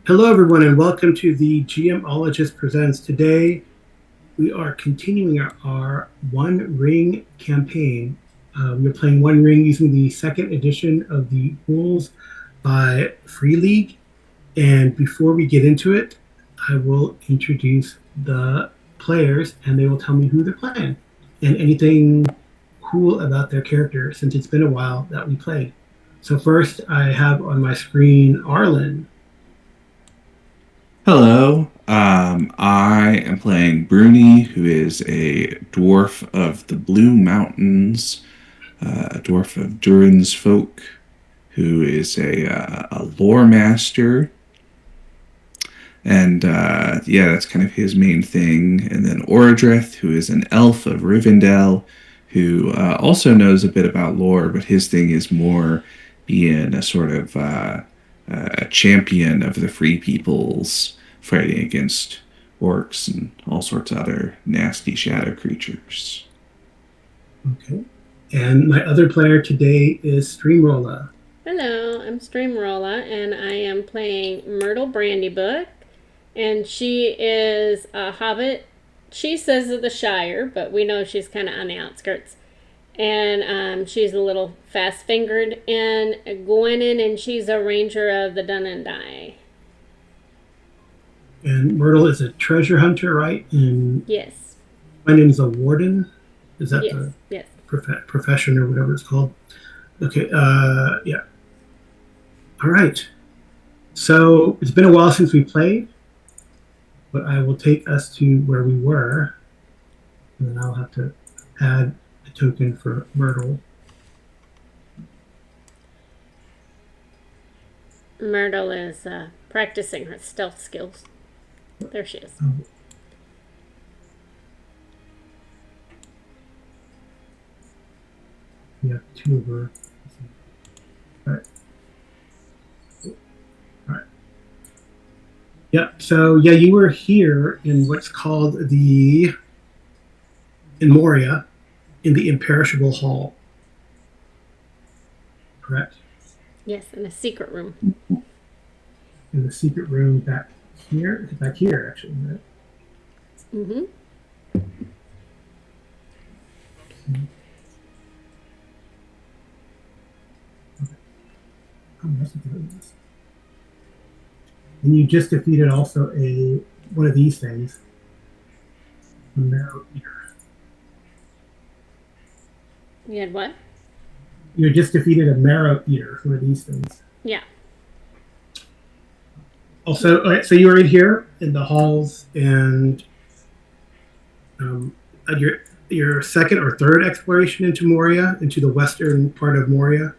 Hello, everyone, and welcome to the GMologist Presents. Today, we are continuing our One Ring campaign. We're playing One Ring using the second edition of the rules by Free League. And before we get into it, I will introduce the players, and they will tell me who they're playing and anything cool about their character since it's been a while that we played. So first, I have on my screen Arlen. Hello, I am playing Bruni, who is a dwarf of the Blue Mountains, a dwarf of Durin's folk, who is a lore master, and yeah, that's kind of his main thing. And then Oradreth, who is an elf of Rivendell, who also knows a bit about lore, but his thing is more being a sort of a champion of the free peoples, fighting against orcs and all sorts of other nasty shadow creatures. Okay. And my other player today is Streamrolla. Hello, I'm Streamrolla, and I am playing Myrtle Brandybook, and she is a hobbit. She says of the Shire, but we know she's kind of on the outskirts. And she's a little fast-fingered, and Gwennon, and she's a ranger of the Dun and Die. And Myrtle is a treasure hunter, right? And Yes. Gwennon's a warden. Is that Yes. the Yes. profession or whatever it's called? Okay. Yeah. All right. So it's been a while since we played, but I will take us to where we were, and then I'll have to add a token for Myrtle. Myrtle is practicing her stealth skills. There she is. We have two of her. All right. All right. Yeah. So yeah, you were here in what's called in Moria, in the Imperishable Hall. Correct. Yes, in a secret room. In the secret room back here actually. Right? Mm-hmm. And you just defeated also one of these things, a marrow eater. You had what? You just defeated a marrow eater, one of these things. Yeah. Also, all right, so you were in here in the halls, and your second or third exploration into Moria, into the western part of Moria,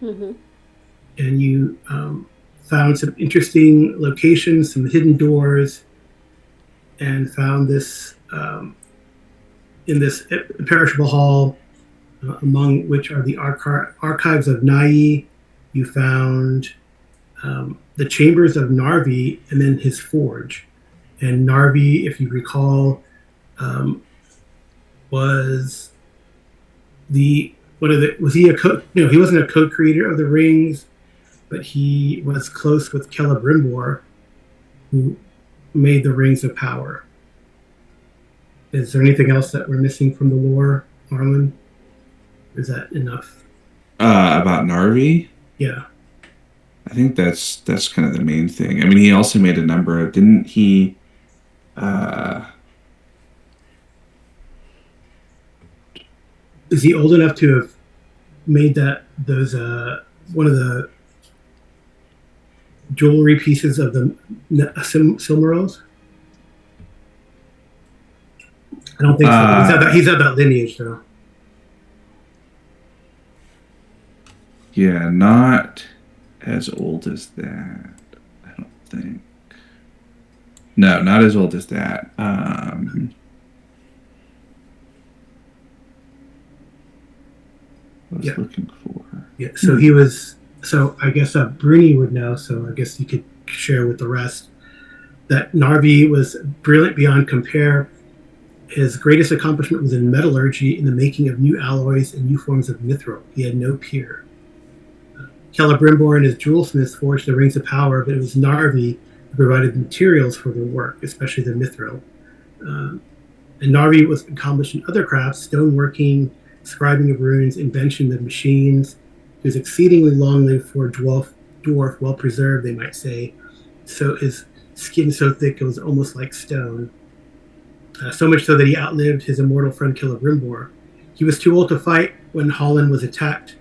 Mm-hmm. and you found some interesting locations, some hidden doors, and found this in this imperishable hall, among which are the archives of Nai. You found the chambers of Narvi, and then his forge. And Narvi, if you recall, was he a code? No, he wasn't a code creator of the rings, but he was close with Celebrimbor, who made the rings of power. Is there anything else that we're missing from the lore, Arlen? Is that enough? About Narvi? Yeah. I think that's kind of the main thing. I mean, he also made a number of, didn't he? Is he old enough to have made those one of the jewelry pieces of the Silmarils? I don't think so. He's at that lineage, though. Yeah, not as old as that. I don't think. No, not as old as that. I was looking for. Yeah, so he was. So I guess Bruni would know. So I guess you could share with the rest that Narvi was brilliant beyond compare. His greatest accomplishment was in metallurgy, in the making of new alloys and new forms of mithril. He had no peer. Celebrimbor and his jewelsmiths forged the rings of power, but it was Narvi who provided materials for their work, especially the mithril. Uh, and Narvi was accomplished in other crafts, stoneworking, scribing of runes, invention of machines. He was exceedingly long lived for a dwarf, well preserved, they might say. So his skin so thick it was almost like stone. So much so that he outlived his immortal friend Celebrimbor. He was too old to fight when Holland was attacked,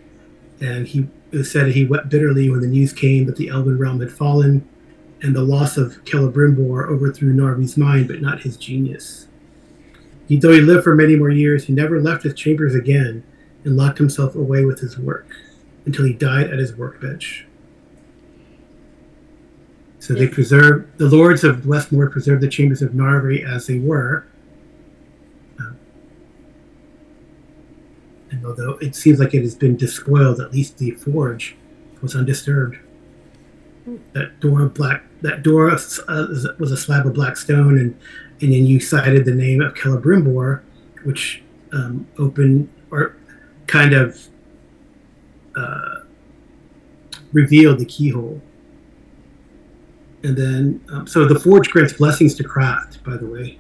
and it was said he wept bitterly when the news came that the Elven realm had fallen, and the loss of Celebrimbor overthrew Narvi's mind, but not his genius. Though he lived for many more years, he never left his chambers again and locked himself away with his work until he died at his workbench. So they preserved, the lords of Westmore preserved the chambers of Narvi as they were. And although it seems like it has been despoiled, at least the forge was undisturbed. That door was a slab of black stone, and then you cited the name of Celebrimbor, which opened or kind of revealed the keyhole. And then, so the forge grants blessings to craft, by the way.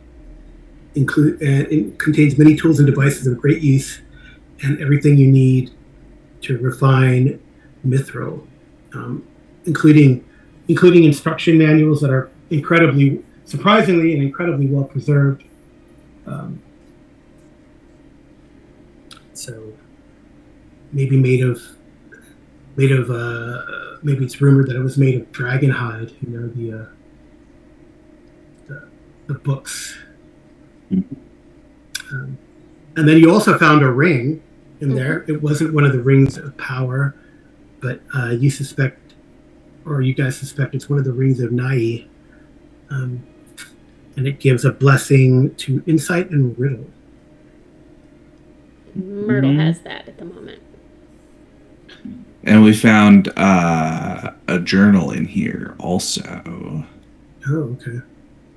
It contains many tools and devices of great use and everything you need to refine mithril, including instruction manuals that are surprisingly and incredibly well preserved. So maybe maybe it's rumored that it was made of dragon hide. The books. And then you also found a ring in there. It wasn't one of the rings of power, but you guys suspect it's one of the rings of Nai. And it gives a blessing to insight and riddle. Myrtle has that at the moment. And we found a journal in here also. Oh, okay.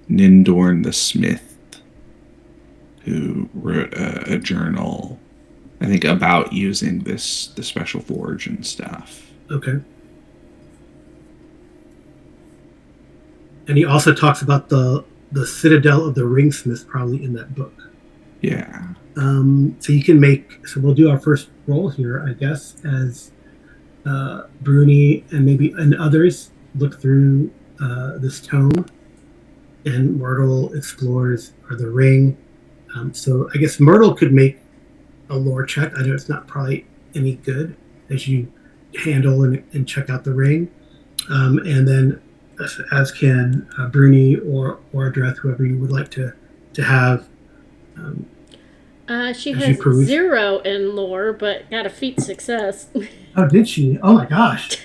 Nindorn the Smith, who wrote a journal, I think, about using the special forge and stuff. Okay. And he also talks about the citadel of the ringsmith, probably in that book. Yeah. So we'll do our first roll here, I guess, as Bruni and others look through this tome, and Myrtle explores the ring. So I guess Myrtle could make a lore check. I know it's not probably any good as you handle and check out the ring. And then as can Bruni or Ordreth, whoever you would like to have. She has 0 in lore, but got a feat success. Oh, did she? Oh my gosh!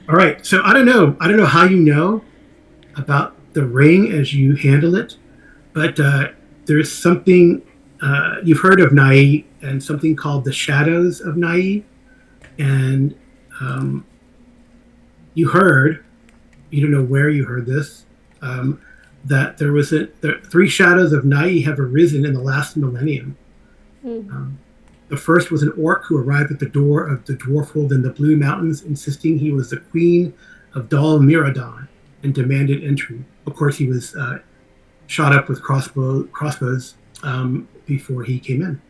All right, so I don't know how you know about the ring as you handle it, but there's something you've heard of Nai and something called the shadows of Nai, and you don't know where you heard this, that the 3 shadows of Nai have arisen in the last millennium. The first was an orc who arrived at the door of the dwarfhold in the Blue Mountains, insisting he was the queen of Dal Miradon and demanded entry. Of course, he was shot up with crossbows before he came in.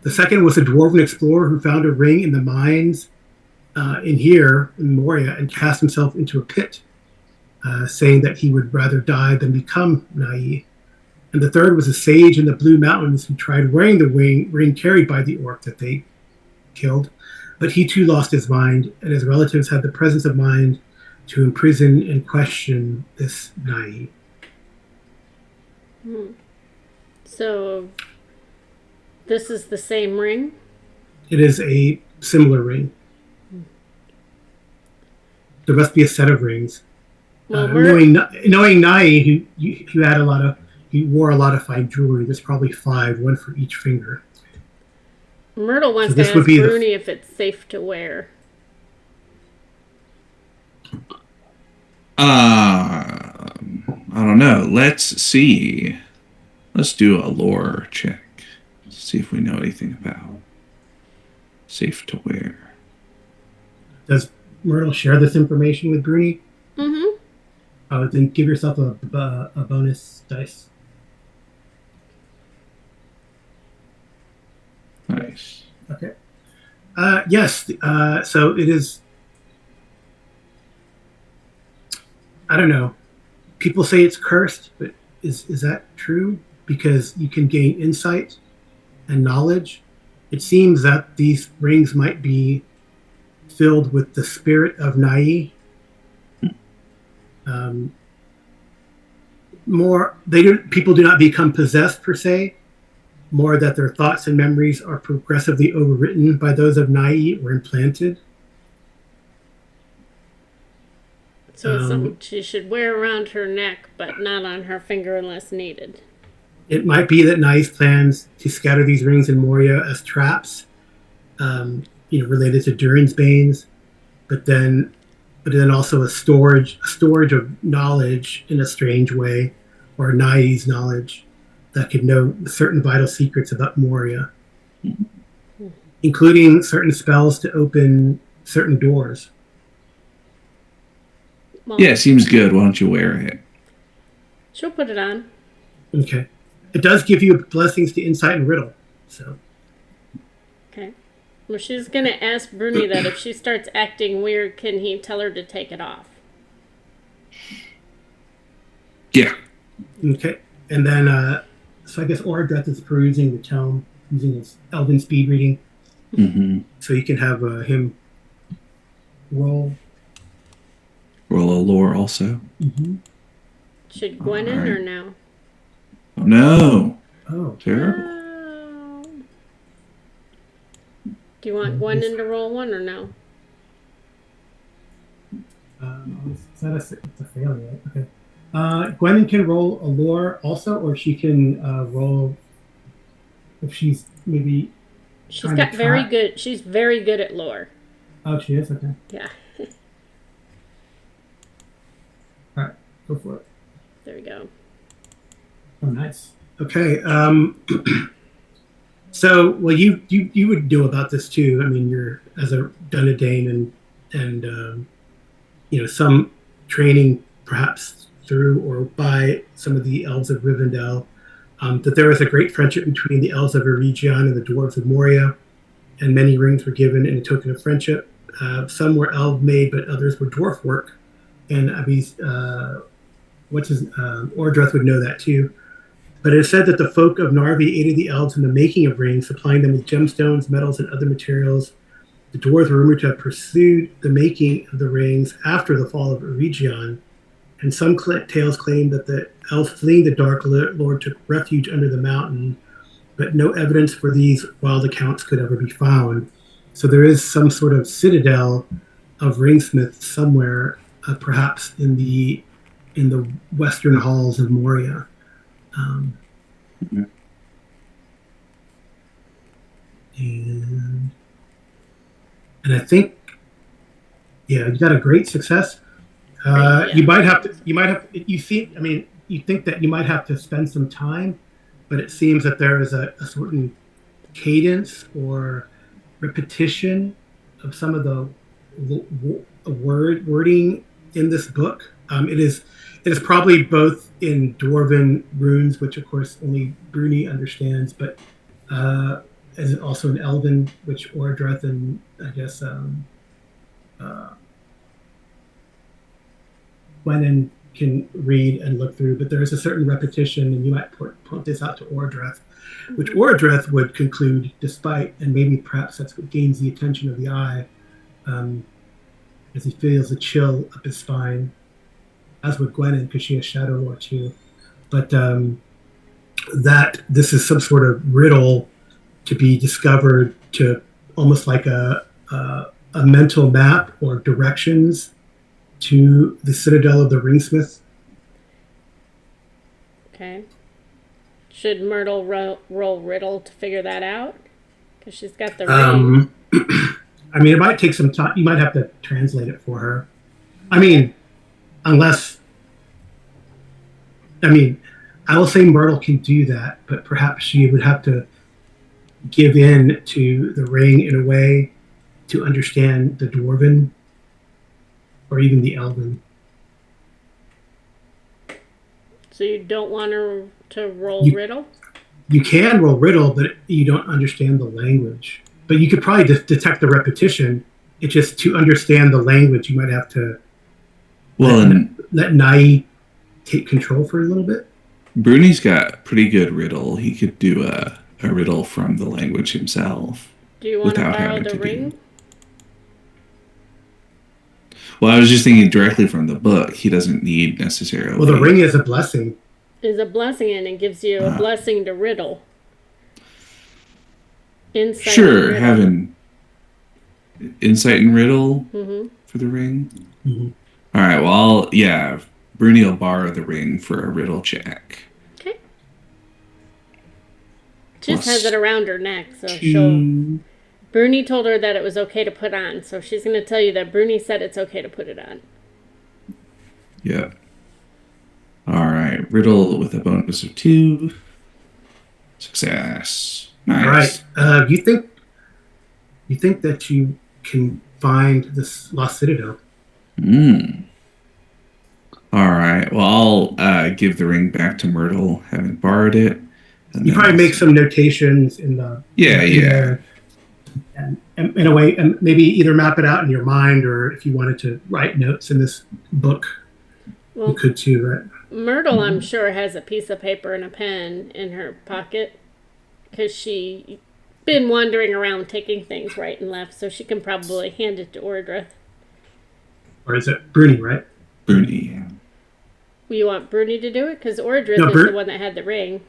The second was a dwarven explorer who found a ring in the mines in Moria and cast himself into a pit, saying that he would rather die than become Nai. And the third was a sage in the Blue Mountains who tried wearing the ring carried by the orc that they killed, but he too lost his mind, and his relatives had the presence of mind to imprison and question this Nai. So this is the same ring? It is a similar ring. There must be a set of rings. Well, knowing Nai, he wore a lot of fine jewelry. There's probably 5, one for each finger. Myrtle wants to ask Bruni if it's safe to wear. I don't know. Let's see. Let's do a lore check. See if we know anything about safe to wear. Does Myrtle share this information with Bruni? Then give yourself a bonus dice. Nice. Okay. Yes. So it is. I don't know. People say it's cursed, but is that true? Because you can gain insight and knowledge. It seems that these rings might be filled with the spirit of Nai. Um, more, they do. People do not become possessed per se. More that their thoughts and memories are progressively overwritten by those of Nai or implanted. So it's something she should wear around her neck, but not on her finger unless needed. It might be that Nai's plans to scatter these rings in Moria as traps, related to Durin's Banes, but then also a storage of knowledge in a strange way, or Nai's knowledge that could know certain vital secrets about Moria, including certain spells to open certain doors. Well, Yeah, it seems good. Why don't you wear it? she'll put it on. Okay. It does give you blessings to insight and riddle. So Okay. Well, she's gonna ask Bruni that if she starts acting weird, can he tell her to take it off? Yeah. okay. And then so I guess Oradreth is perusing the tome using his Elven speed reading. Mm-hmm. So you can have him roll. Roll a lore also. Mm-hmm. Should Gwen in Alright. or no? Oh no. Oh. Terrible. No. Do you want Gwen in to roll one or no? Is that it's a failure? Okay. Gwen can roll a lore also, or she can roll if she's maybe. She's got very good. She's very good at lore. Oh, she is? Okay. Yeah. All right. Go for it. There we go. Oh, nice. Okay. So, well, you would know about this too. I mean, you're as a Dunedain and some training perhaps through or by some of the elves of Rivendell. That there was a great friendship between the elves of Eregion and the dwarves of Moria, and many rings were given in a token of friendship. Some were elf made, but others were dwarf work. And Ordreth would know that too. But it is said that the folk of Narvi aided the elves in the making of rings, supplying them with gemstones, metals, and other materials. The dwarves were rumored to have pursued the making of the rings after the fall of Eregion, and some tales claim that the elf fleeing the Dark Lord took refuge under the mountain, but no evidence for these wild accounts could ever be found. So there is some sort of citadel of ringsmiths somewhere, perhaps in the western halls of Moria. Mm-hmm. And I think, yeah, you got a great success. Yeah. You might have to. You see. I mean, you think that you might have to spend some time, but it seems that there is a certain cadence or repetition of some of the wording in this book. It is probably both in Dwarven runes, which of course only Bruni understands, but as also in Elven, which Ordreth and I guess Gwennon can read and look through. But there is a certain repetition, and you might point this out to Ordreth, which Ordreth would conclude, despite, and maybe perhaps that's what gains the attention of the eye, as he feels a chill up his spine, as would Gwennon, because she has shadow lore too. But that this is some sort of riddle to be discovered, to almost like a mental map or directions to the citadel of the ringsmith. Okay. Should Myrtle roll riddle to figure that out? Because she's got the ring. I mean, it might take some time. You might have to translate it for her. I mean, unless, I mean, I will say Myrtle can do that, but perhaps she would have to give in to the ring in a way to understand the Dwarven or even the Elven. So you don't want to roll You riddle? you can roll riddle, but you don't understand the language. But you could probably detect the repetition. It's just to understand the language, you might have to Well, and let Nai take control for a little bit. Bruni's got pretty good riddle. He could do a riddle from the language himself Do you want to without borrow having the to do. ring? Well, I was just thinking directly from the book. He doesn't need Well, the necessarily. ring is a blessing. Is a blessing and it gives you a Uh, blessing to riddle. Insight and sure, riddle. having insight and riddle Mm-hmm. for the ring. Mm-hmm. All right. Well, yeah, Bruni will borrow the ring for a riddle check. Okay. She just has it Plus around her neck, so she'll. Two. Bruni told her that it was okay to put on, so she's going to tell you that Bruni said it's okay to put it on. yeah. All right. Riddle with a bonus of 2. Success. All right. Nice. You think that you can find this lost citadel? Mm. All right. Well, I'll give the ring back to Myrtle, having borrowed it, and You then probably I'll make say, some notations in the yeah, in yeah. there, and in a way, and maybe either map it out in your mind, or if you wanted to write notes in this book, you Well, could too. Right? Myrtle, I'm sure, has a piece of paper and a pen in her pocket because she been wandering around taking things right and left, so she can probably hand it to Ordrith. Or is it Bruni? Right? Bruni. You want Bruni to do it? Because Ordrith No, is the one that had the ring.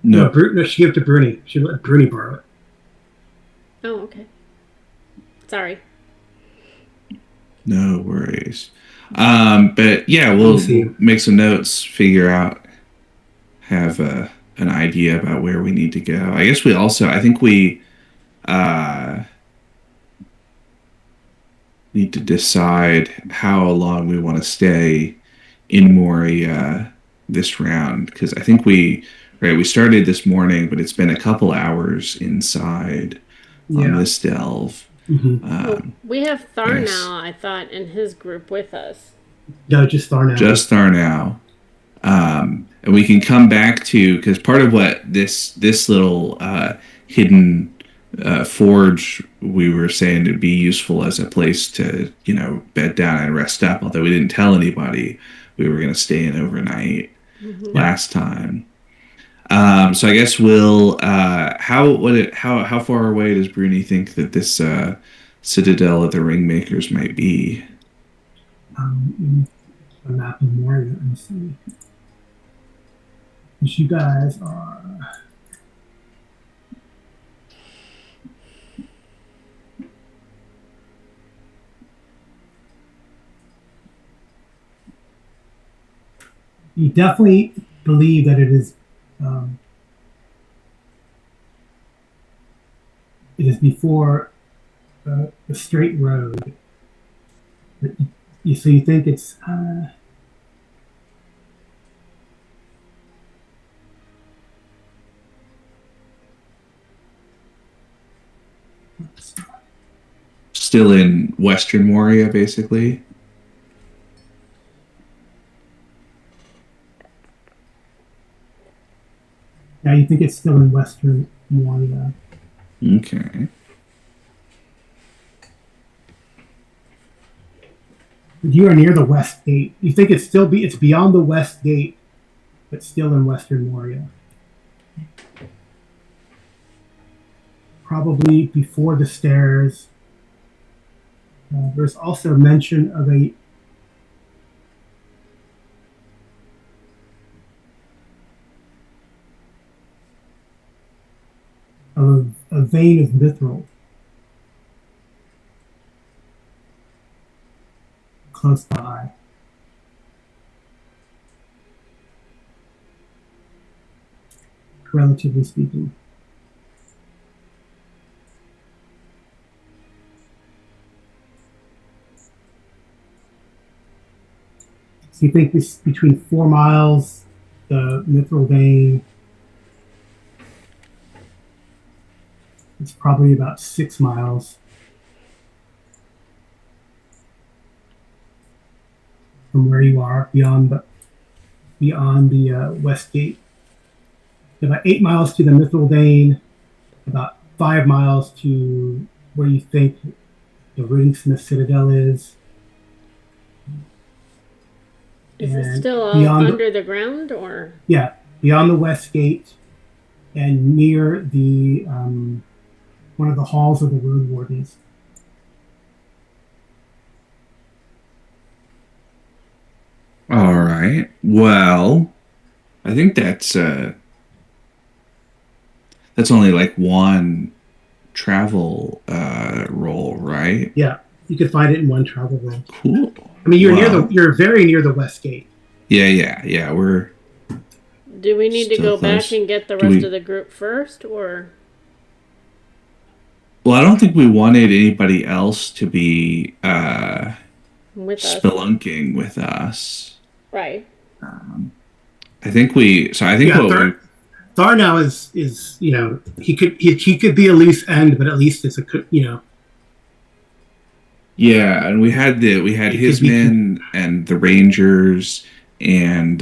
No, No, No, she gave it to Bruni. She let Bruni borrow it. Oh, okay. Sorry. no worries. But yeah, Let me we'll see. make some notes, figure out, have an idea about where we need to go. I guess I think we uh, need to decide how long we want to stay in Moria this round because I think we started this morning, but it's been a couple hours inside on Yeah. this delve. Mm-hmm. Well, Um, we have I Thar guess now, I thought, in his group with us. No, just Thar now. just are now. And we can come back to because part of what this little hidden forge we were saying to be useful as a place to bed down and rest up. Although we didn't tell anybody we were going to stay in overnight Mm-hmm. Yeah. last time. So I guess we'll how far away does Bruni think that this citadel of the Ringmakers might be? A map of Moria. Let me see. Because you guys are. You definitely believe that um, it is before the straight road. But so you think it's Still in Western Moria, basically. yeah, you think it's still in Western Moria. Okay. You are near the West Gate. You think it's beyond the West Gate, but still in Western Moria. Probably before the stairs. There's also mention of a vein of mithril close by. Relatively speaking. So you think this between 4 miles, the mithril vein, it's probably about 6 miles from where you are beyond beyond the west gate. About 8 miles to the Mithril Dane, about 5 miles to where you think the Ringsmith Citadel is. Is it And still all beyond, under the ground, or? yeah, beyond the west gate, and near the one of the halls of the Road Wardens. All right. Well, I think that's only like one travel roll, right? Yeah, you could find it in one travel roll. Cool. I mean, Well, you're very near the west gate. yeah. We're Do we need to still go back close. and get the Do rest of we? the group first, or? Well, I don't think we wanted anybody else to be With us? spelunking with us. Right. Um, I think we. So I think Yeah, what we. Thar now is he could be a loose end, but at least it's a. Yeah, and we had It could his be. men and the Rangers and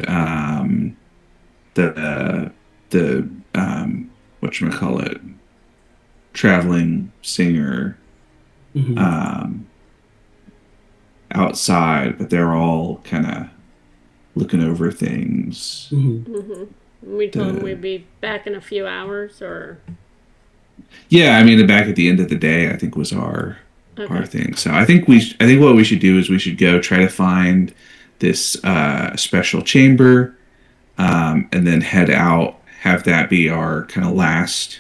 the whatchamacallit, traveling singer Mhm, um outside, but they're all kind of looking over things. mhm. We told him The we'd be back in a few hours, or? Yeah, I mean, the back at the end of the day, I think was our Okay. thing. So I think what we should do is we should go try to find this special chamber, and then head out. Have that be our kind of last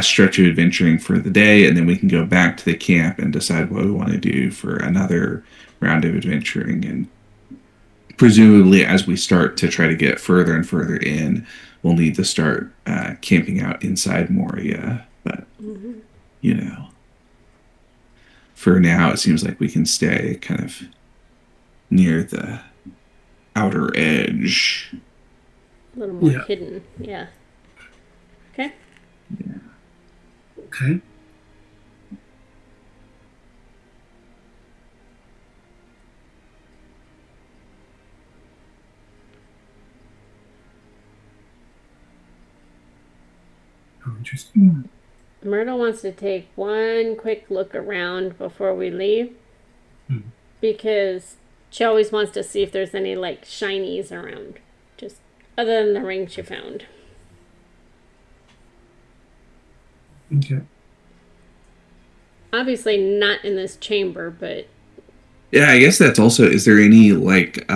stretch of adventuring for the day, and then we can go back to the camp and decide what we want to do for another round of adventuring. And presumably, as we start to try to get further and further in, we'll need to start camping out inside Moria. But you know, for now, it seems like we can stay kind of near the outer edge. A little more Yeah. hidden. Yeah. Okay. Okay. Oh, interesting. Myrtle wants to take one quick look around before we leave, Hmm. because she always wants to see if there's any like shinies around, just other than the ring she found. Okay. Obviously not in this chamber, but Yeah, I guess that's also. Is there any like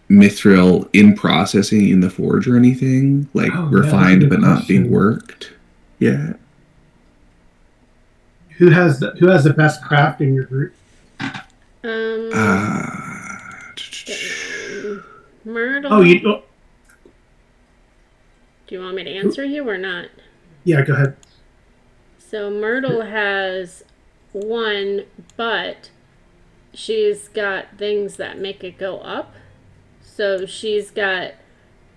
mithril in processing in the forge or anything like Oh, yeah, that's a refined good but not being question. worked? Yeah. Who has the best craft in your group? um, Uh, don't know. Oh, Myrtle, you. Oh, do you want me to answer you or not? yeah, go ahead. So Myrtle has one, but she's got things that make it go up. So she's got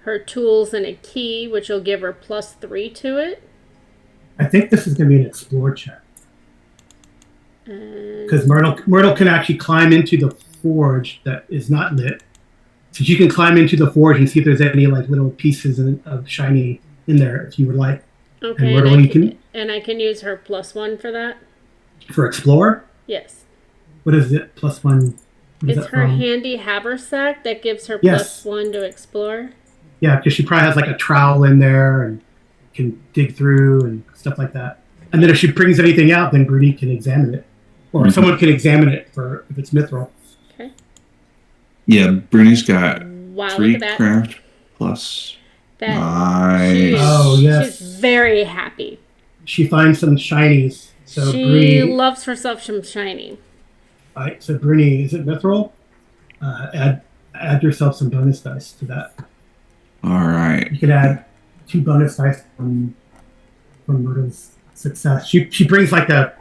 her tools and a key, which will give her +3 to it. I think this is going to be an explore check because And Myrtle can actually climb into the forge that is not lit. So you can climb into the forge and see if there's any like little pieces of shiny in there if you would like. And okay, Myrtle, you can and I can use her +1 for that. for explore. Yes, What is it? +1. What is it's that her from? handy haversack that gives her Yes. +1 to explore. Yeah, because she probably has like a trowel in there and can dig through and stuff like that. And then if she brings anything out, then Bruni can examine it, or someone can examine it for if it's mithril. Okay. yeah, Bruni's got Wow, look three at that. craft plus. That Oh Nice. she's yes, very happy. she finds some shinies. So She Bruni, loves herself some shiny. right? So Bruni, is it mithril? Add yourself some bonus dice to that. All right. You can add 2 bonus dice from Myrtle's success. She brings like a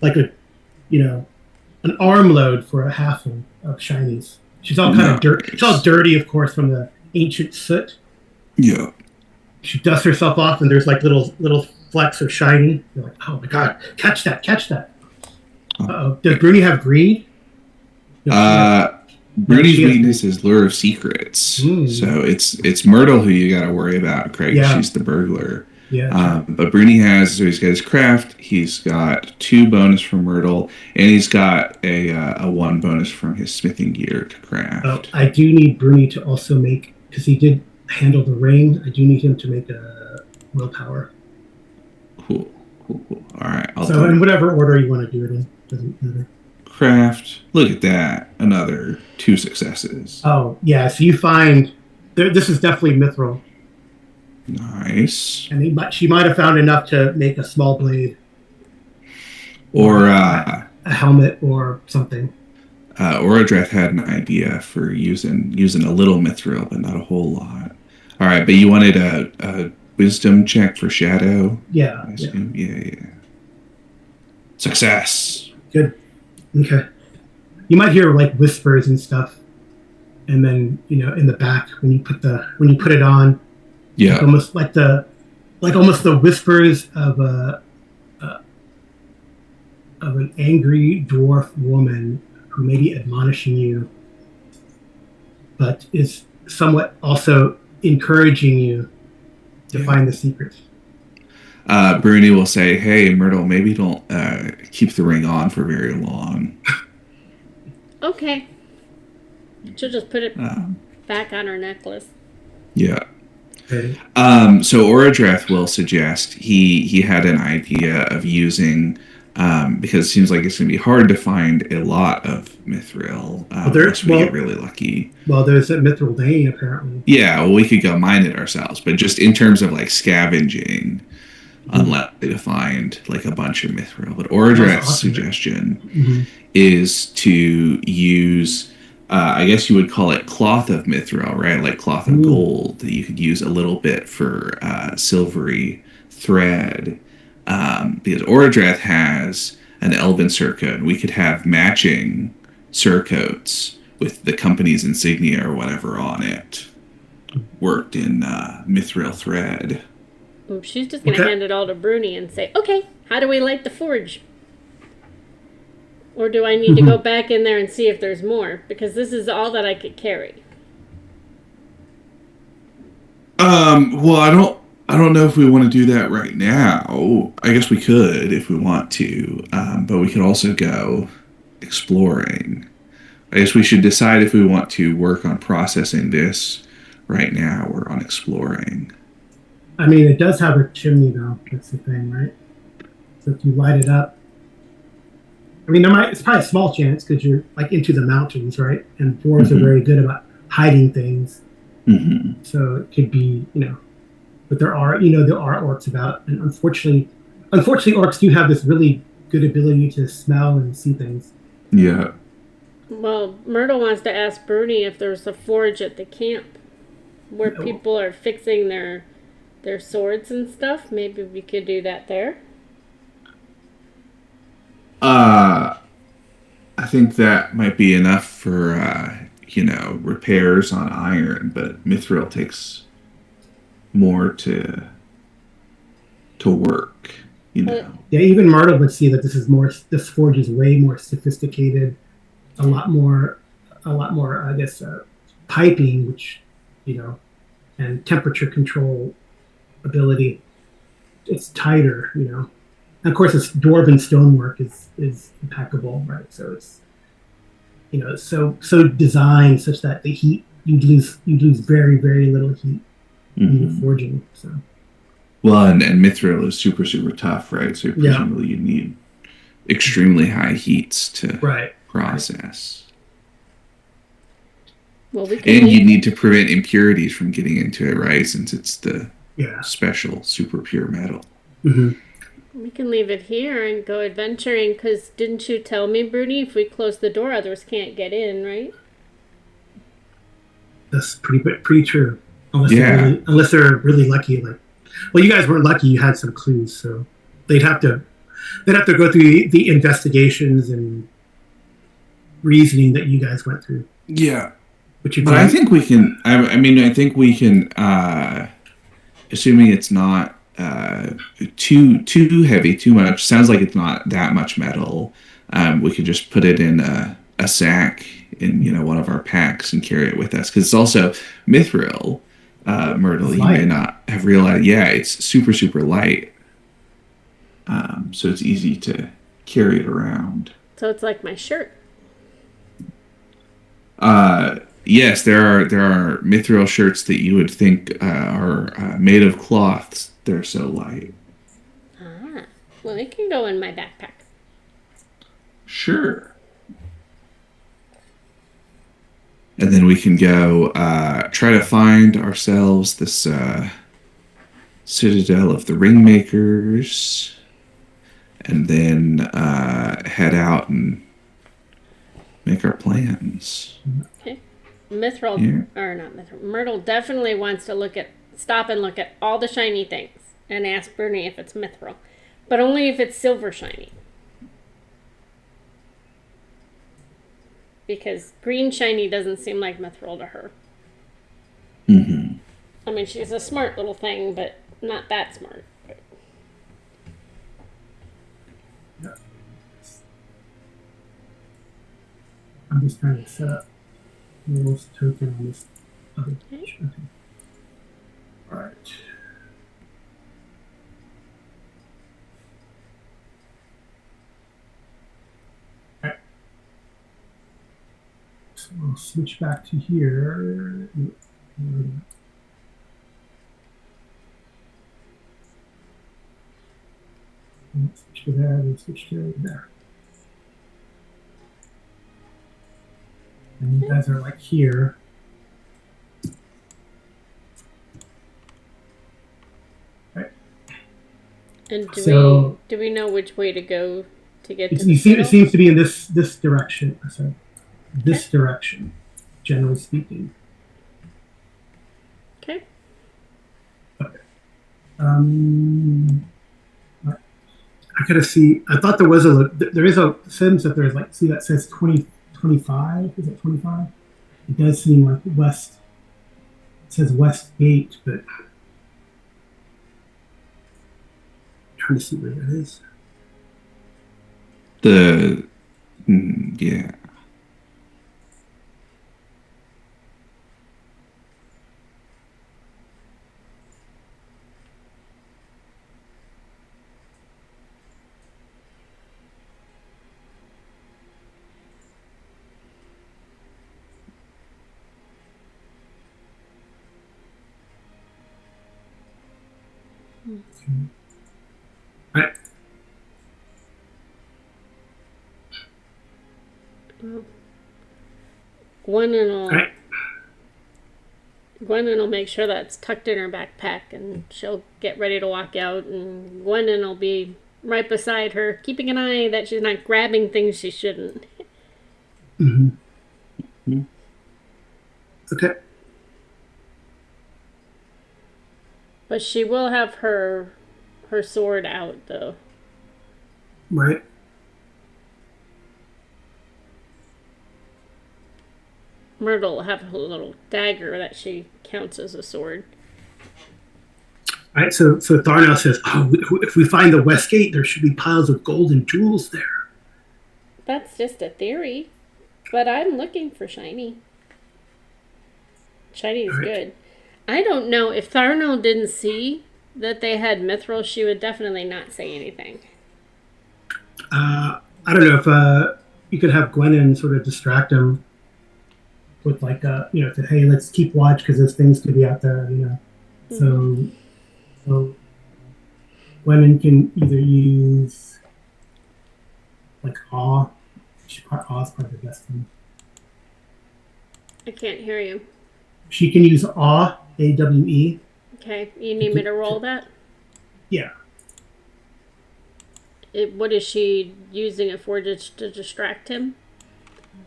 an armload for a half of shinies. She's all kind of dirt. She's all dirty, of course, from the ancient soot. Yeah. She dusts herself off, and there's like little flecks of shiny. You're like, oh my god, catch that! Oh. Uh-oh. Does Bruni have greed? No, Uh, No, Broony's she has weakness been. is lure of secrets. Mm, So it's Myrtle who you got to worry about, Craig. yeah, She's the burglar. yeah, that's right. But Bruni so he's got his craft. He's got 2 bonus from Myrtle, and he's got a 1 bonus from his smithing gear to Oh, craft. I do need Bruni to also make, because he did handle the ring. I do need him to make a willpower. Cool, cool. All right, I'll So in do whatever order you want to do it in, doesn't matter. craft. Look at that, another 2 successes. Oh yeah, so you find this is definitely mithril, Nice. and she might have found enough to make a small blade or Or a helmet or something. Orodreth had an idea for using a little mithril, but not a whole lot. All right, but you wanted a wisdom check for shadow, Yeah, I yeah, assume. Yeah. Success. good. Okay, you might hear like whispers and stuff, and then in the back when you put it on, like Yeah. almost like almost the whispers of a of an angry dwarf woman who may be admonishing you, but is somewhat also encouraging you to Yeah. find the secret. Bruni will say, "Hey, Myrtle, maybe don't keep the ring on for very long." Okay. She'll just put it Uh, back on her necklace. yeah. Okay. So Orodreth will suggest he had an idea of using because it seems like it's going to be hard to find a lot of mithril unless we get really lucky. Well, there's a mithril vein apparently. Yeah, well, we could go mine it ourselves, but just in terms of like scavenging, unlikely to find like a bunch of mithril. But Orodreth's Awesome. suggestion Mm-hmm. is to use, I guess you would call it cloth of mithril, right? Like cloth of gold. That you could use a little bit for silvery thread. Because Orodreth has an elven surcoat, and we could have matching surcoats with the company's insignia or whatever on it, worked in mithril thread. She's just going to hand it all to Bruni and say, okay, how do we light the forge? Or do I need to go back in there and see if there's more? Because this is all that I could carry. Well, I don't know if we want to do that right now. I guess we could if we want to, but we could also go exploring. I guess we should decide if we want to work on processing this right now or on exploring. I mean, it does have a chimney though. That's the thing, right? So if you light it up, I mean, it's probably a small chance because you're like into the mountains, right? And dwarves are very good about hiding things. Mm-hmm. So it could be, but there are orcs about, and unfortunately, orcs do have this really good ability to smell and see things. Yeah. Well, Myrtle wants to ask Bruni if there's a forge at the camp where people are fixing their swords and stuff. Maybe we could do that there. I think that might be enough for repairs on iron, but mithril takes more to work. Yeah, even Myrtle would see that this forge is way more sophisticated, a lot more, I guess, piping, which, and temperature control ability. It's tighter, And of course, this dwarven stonework is impeccable, right? So it's, so designed such that the heat you'd lose very very little heat in your forging. So. Well, and mithril is super super tough, right? So presumably you need extremely high heats to process. Well, and you need to prevent impurities from getting into it, right? Since it's the special super pure metal. Mm-hmm. We can leave it here and go adventuring, because didn't you tell me, Bruni, if we close the door, others can't get in, right? That's pretty true. Unless they're really lucky. Like, well, you guys weren't lucky. You had some clues, so they'd have to go through the investigations and reasoning that you guys went through. Yeah, but I think we can. I think we can. Assuming it's not too heavy, too much. Sounds like it's not that much metal. We could just put it in a sack in one of our packs and carry it with us, because it's also mithril. Myrtle, It's you may light. not have realized. Yeah, it's super super light, so it's easy to carry it around. So it's like my shirt. Yes, there are mithril shirts that you would think are made of cloths. They're so light. Ah, well, it can go in my backpack. Sure. And then we can go try to find ourselves this citadel of the Ringmakers, and then head out and make our plans. Okay. Mithril, Yeah. or not Mithril, Myrtle definitely wants to stop and look at all the shiny things and ask Bernie if it's Mithril. But only if it's silver shiny. Because green shiny doesn't seem like Mithril to her. Mm-hmm. I mean, she's a smart little thing, but not that smart. Yeah. I'm just trying to set up a little token on this other page. Okay. All right. So we'll switch back to here. Switch to there, then switch to there. And you guys are like here. Right. And So- do we know which way to go to get to It the citadel? seems to be in this direction. So this direction, generally speaking. Okay. I gotta see. I thought there was there is a sense that there's like, see that says 2025. Is it 25? It does seem like west. It says west gate, but I'm trying to see where that is. Yeah. Right. Well, Gwennon Right. will make sure that's tucked in her backpack, and she'll get ready to walk out, and Gwennon will be right beside her, keeping an eye that she's not grabbing things she shouldn't. Mm-hmm. Mm-hmm. Okay. But she will have her sword out, though. Right. Myrtle will have a little dagger that she counts as a sword. All right. So Tharnell says, "Oh, if we find the west gate, there should be piles of gold and jewels there." That's just a theory. But I'm looking for shiny. Shiny is Right. good. I don't know. If Tharnell didn't see that they had mithril, she would definitely not say anything. I don't know if you could have Gwennon sort of distract him with like say, hey, let's keep watch because those things could be out there, So Gwennon can either use like awe. Awe is probably the best thing. I can't hear you. She can use awe, AWE. Okay, you need me to roll that? Yeah. What is she using it for, just to distract him?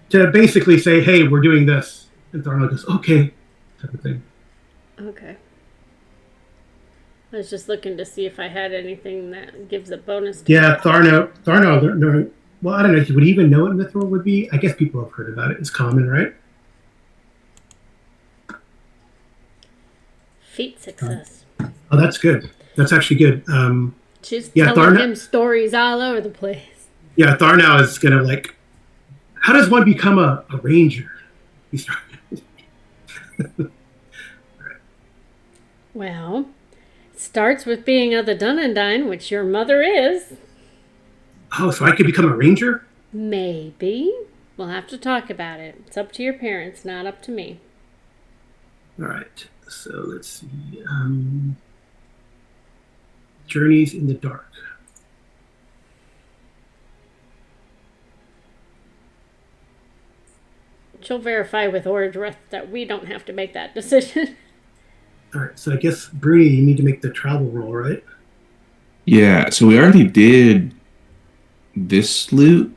To basically say, hey, we're doing this. And Tharnell goes, okay, type of thing. Okay. I was just looking to see if I had anything that gives a bonus to Yeah, Tharnell, well, I don't know. Would he even know what mithril would be? I guess people have heard about it. It's common, right? feat success. Oh, that's good. That's actually good. She's yeah, telling him stories all over the place. Yeah, Tharnell is going to how does one become a ranger? Well, it starts with being of the Dun which your mother is. Oh, so I could become a ranger? Maybe. We'll have to talk about it. It's up to your parents, not up to me. All right. So let's see. Journeys in the dark. She'll verify with Ordreth that we don't have to make that decision. All right. So I guess Bruni, you need to make the travel roll, right? Yeah, so we already did this loop,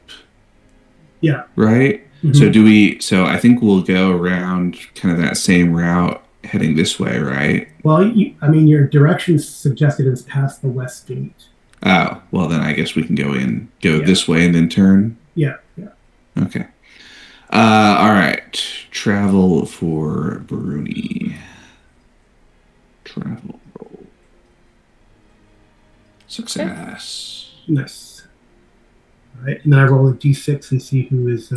Yeah. right? So do we, so I think we'll go around kind of that same route heading this way, right? Well, I mean, your directions suggested it was past the west gate. Oh, well then I guess we can go Yeah. this way and then turn. Yeah. Yeah. Okay. All right. Travel for Bruni. Travel roll. Success. Nice. All right. And then I roll a d6 and see who is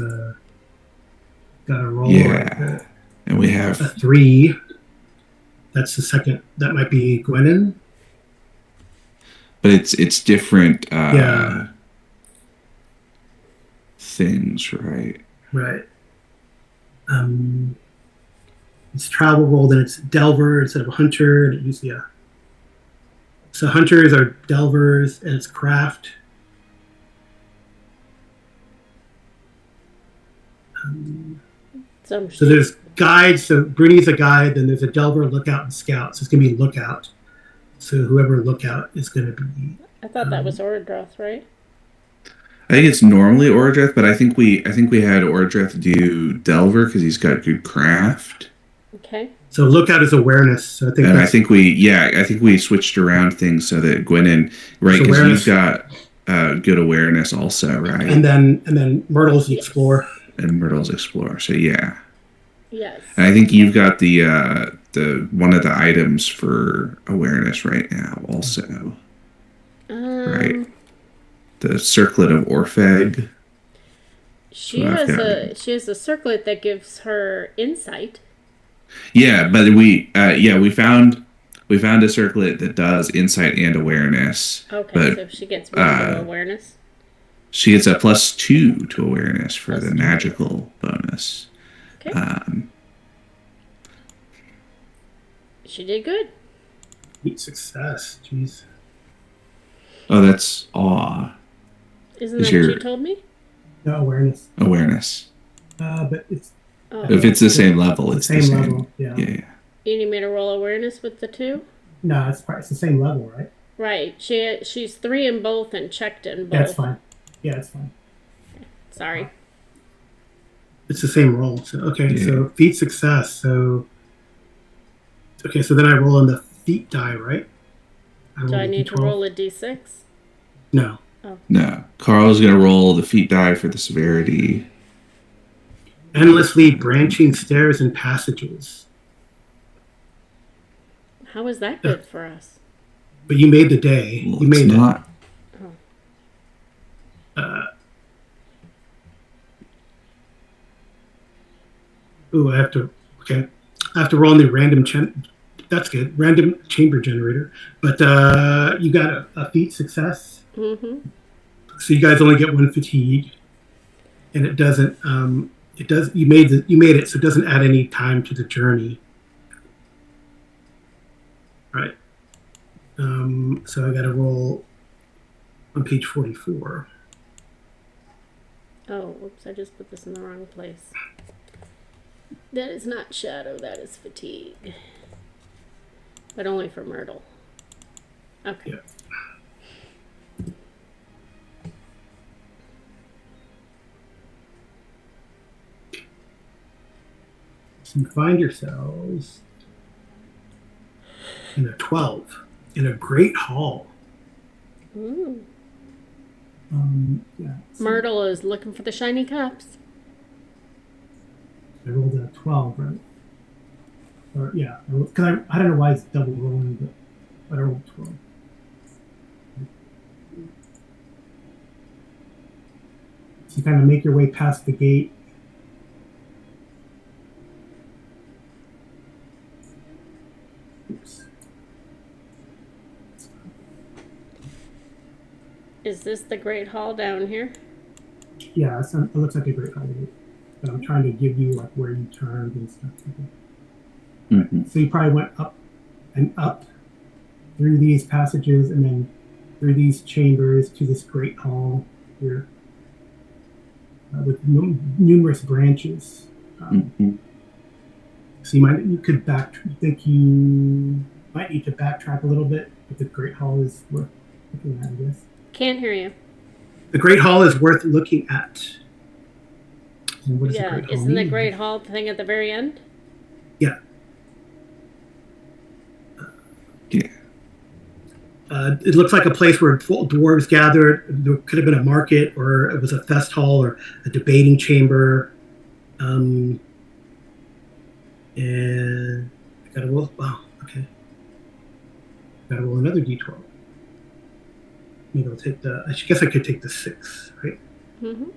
got a roll. Yeah. And we have a 3. That's the second. That might be Gwennon. But it's different Yeah. things, right? Right. It's travel roll, then it's delver instead of hunter. And it usually, yeah. So hunters are delvers, and it's craft. So there's guides. So Bruni's a guide, then there's a delver, lookout, and scout. So it's gonna be lookout. So whoever lookout is gonna be. I thought that was Ordreth, right? I think it's normally Ordreth, but I think we had Ordreth do Delver because he's got good craft. Okay. So lookout is awareness. So I think. And I think we switched around things so that Gwennon, right? Because you've got good awareness also, right? And then Myrtle's the explorer. And Myrtle's explorer. So yeah. Yes. And I think you've got the one of the items for awareness right now also. Right. The circlet of Orpheg. She has a circlet that gives her insight. Yeah, but we found a circlet that does insight and awareness. Okay, but, so she gets more awareness. She gets a +2 to awareness for the magical bonus. Okay. She did good. Neat success. Jeez. Oh, that's awe. Isn't that what you told me? No, awareness. Awareness. But it's. If it's the same level, it's the same level. Yeah. Yeah. You need me to roll awareness with the 2? No, it's the same level, right? Right. She's 3 in both and checked in both. That's fine. Yeah, it's fine. Sorry. It's the same roll. So so feat success. So so then I roll on the feat die, right? Do I need to roll a d6? No. Oh. No. Carl's gonna roll the feat die for the severity. Endlessly branching stairs and passages. How is that good for us? But you made the day. Well, you made it's not. I have to roll on the random that's good. Random chamber generator. But you got a feat success. Mm-hmm. So you guys only get 1 fatigue. And it doesn't you made it, so it doesn't add any time to the journey. Right. So I gotta roll on page 44. Oh, whoops, I just put this in the wrong place. That is not shadow, that is fatigue. But only for Myrtle. Okay. Yeah. So you find yourselves in a 12 in a great hall. Ooh. So Myrtle is looking for the shiny cups. I rolled a 12, right? Or because I don't know why it's double rolling, but I rolled 12. So you kind of make your way past the gate. Is this the Great Hall down here? Yeah, it looks like a great hallway. But I'm trying to give you like where you turned and stuff. Mhm. So you probably went up and up through these passages and then through these chambers to this great hall here with numerous branches. Mhm. So you could think you might need to backtrack a little bit, but the great hall is worth looking at, I guess. Can't hear you. The great hall is worth looking at. And what does the Yeah, great hall isn't the mean? Great Hall thing at the very end? Yeah. Yeah. It looks like a place where dwarves gathered. There could have been a market, or it was a fest hall, or a debating chamber. And I gotta roll. Wow. Okay. Gotta roll another d12. Maybe I'll take the. I guess I could take the 6, right? Mm-hmm.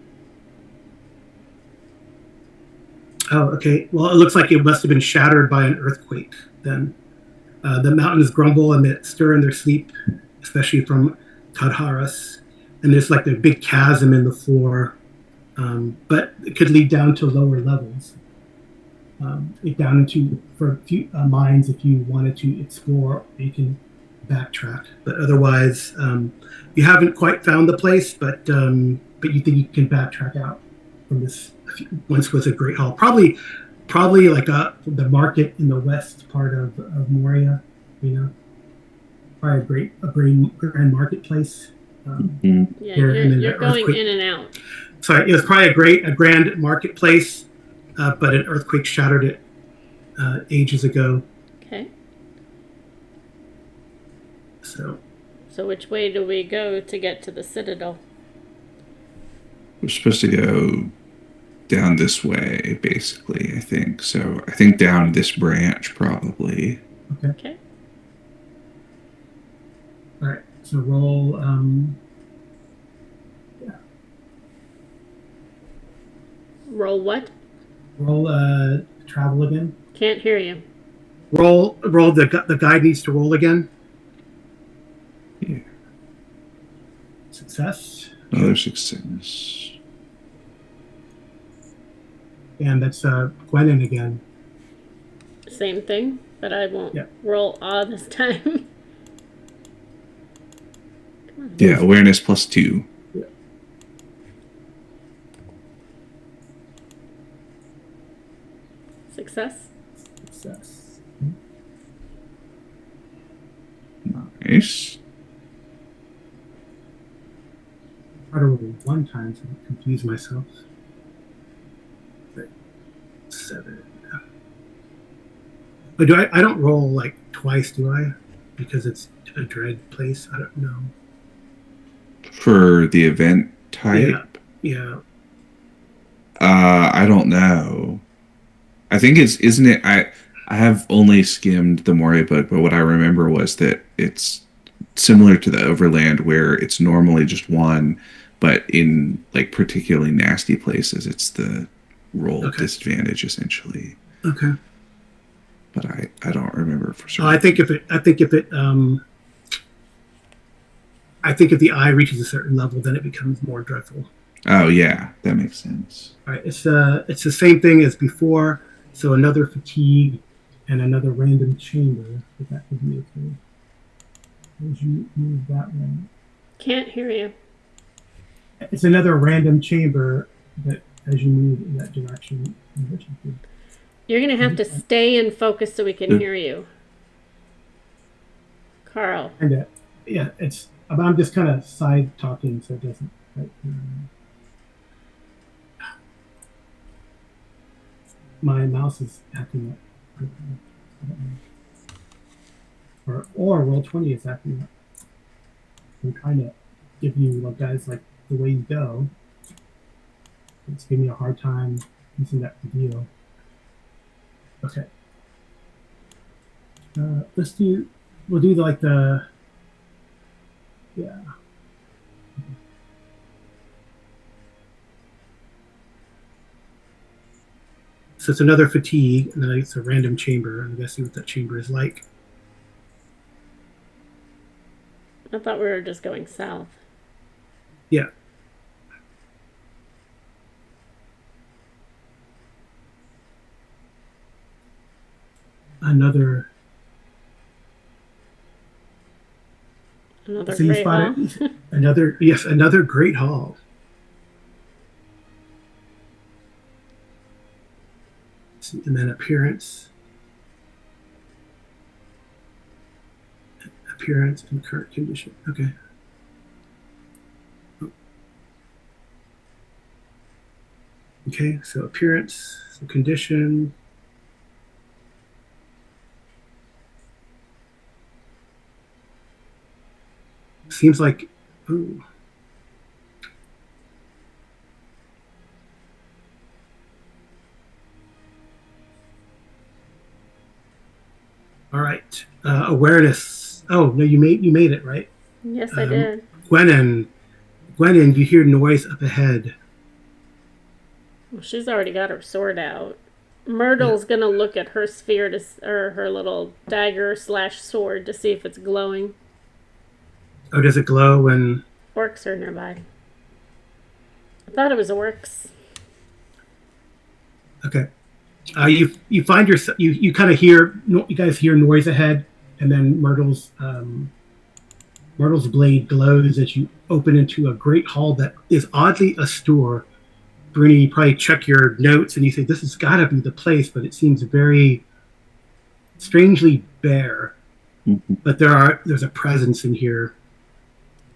Oh, okay. Well, it looks like it must have been shattered by an earthquake. Then the mountains grumble and they stir in their sleep, especially from Tadharas. And there's like a big chasm in the floor, but it could lead down to lower levels. Down into for a few mines if you wanted to explore. You can backtrack, but otherwise, you haven't quite found the place. But you think you can backtrack out from this. Once was a great hall, probably like the market in the west part of Moria. You know, probably a grand marketplace. Yeah, Here, you're going in and out. Sorry, it was probably a grand marketplace, but an earthquake shattered it ages ago. Okay. So which way do we go to get to the Citadel? We're supposed to go down this way, basically, I think. So I think down this branch, probably. Okay. All right. So roll. Yeah. Roll what? Roll travel again. Can't hear you. Roll. The guide needs to roll again. Yeah. Success. Another success. And that's Gwennon again. Same thing, but I won't Yeah. roll awe this time. Yeah, awareness +2. Yeah. Success. Success. Nice. Try to roll one time so I don't confuse myself. 7. But I don't roll like twice, do I? Because it's a dread place. I don't know. For the event type? Yeah. I don't know. I think isn't it? I have only skimmed the Moria book, but what I remember was that it's similar to the Overland, where it's normally just one, but in like particularly nasty places, it's the roll disadvantage essentially. Okay. But I don't remember for sure. I think if the eye reaches a certain level, then it becomes more dreadful. Oh yeah, that makes sense. All right, it's the same thing as before. So another fatigue and another random chamber. If that could be okay. As you move that way, Can't hear you. it's another random chamber that as you move in that direction. You're going to have to stay in focus so we can hear you. Carl. And yeah, I'm just kind of side talking, so it doesn't. Right, my mouse is acting up. Or Roll20 is acting up. I'm trying to give you guys like the way you go. It's giving me a hard time using that video. Okay. We'll do like the, yeah. So it's another fatigue, and then it's a random chamber. I'm gonna see what that chamber is like. I thought we were just going south. Yeah. Another. Another So you great hall. spotted another. Yes, another great hall. And then appearance and current condition. Okay. Okay. So appearance, so condition. Seems like. Ooh. All right. Awareness. Oh no, you made it right. Yes, I Um, did. Gwenin, Gwenin, you hear noise up ahead. Well, she's already got her sword out. Yeah. Myrtle's gonna look at her sphere or her little dagger slash sword to see if it's glowing. Oh, does it glow when? Orcs are nearby. I thought it was orcs. Okay. You find yourself you kind of hear you guys hear noise ahead, and then Myrtle's blade glows as you open into a great hall that is oddly a store. Bruni, you probably check your notes and you say this has got to be the place, but it seems very strangely bare. Mhm. But there's a presence in here,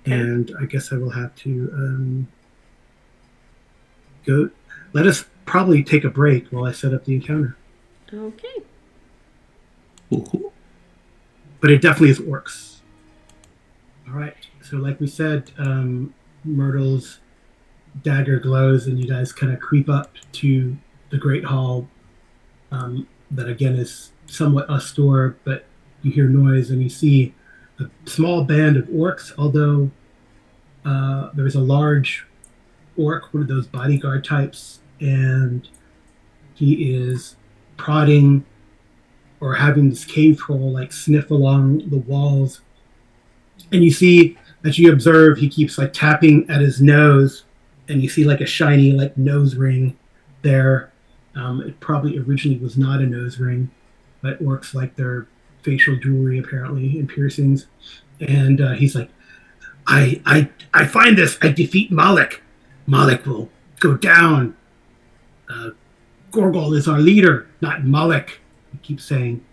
Okay. and I guess I will have to go. Let us probably take a break while I set up the encounter. Okay. Cool. But it definitely is orcs. All right. So, like we said, Myrtle's dagger glows, and you guys kind of creep up to the Great Hall. That again is somewhat austere, but you hear noise and you see a small band of orcs. Although there's a large orc, one of those bodyguard types, and he is prodding or having this cave troll like sniff along the walls. And you see, as you observe, he keeps like tapping at his nose, and you see like a shiny like nose ring there. It probably originally was not a nose ring, but orcs like their facial jewelry apparently and piercings. And he's like, I find this. I defeat Malik. Malik will go down. Uh, Gorgol is our leader, not Malik. He keeps saying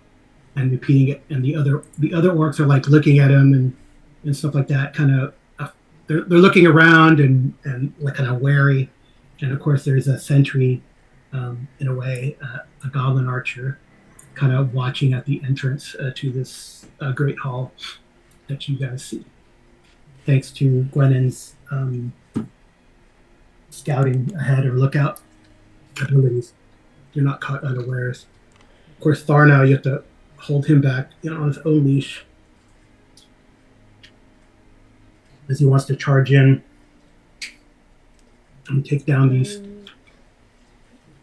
and repeating it. And the other orcs are like looking at him and stuff like that. Kind of they're looking around and like kind of wary. And of course, there's a sentry, in a way, a goblin archer, kind of watching at the entrance to this great hall that you guys see. Thanks to Gwennon's scouting ahead or lookout abilities, you're not caught unawares. Of course, Tharnow, you have to hold him back, on his own leash as he wants to charge in and take down these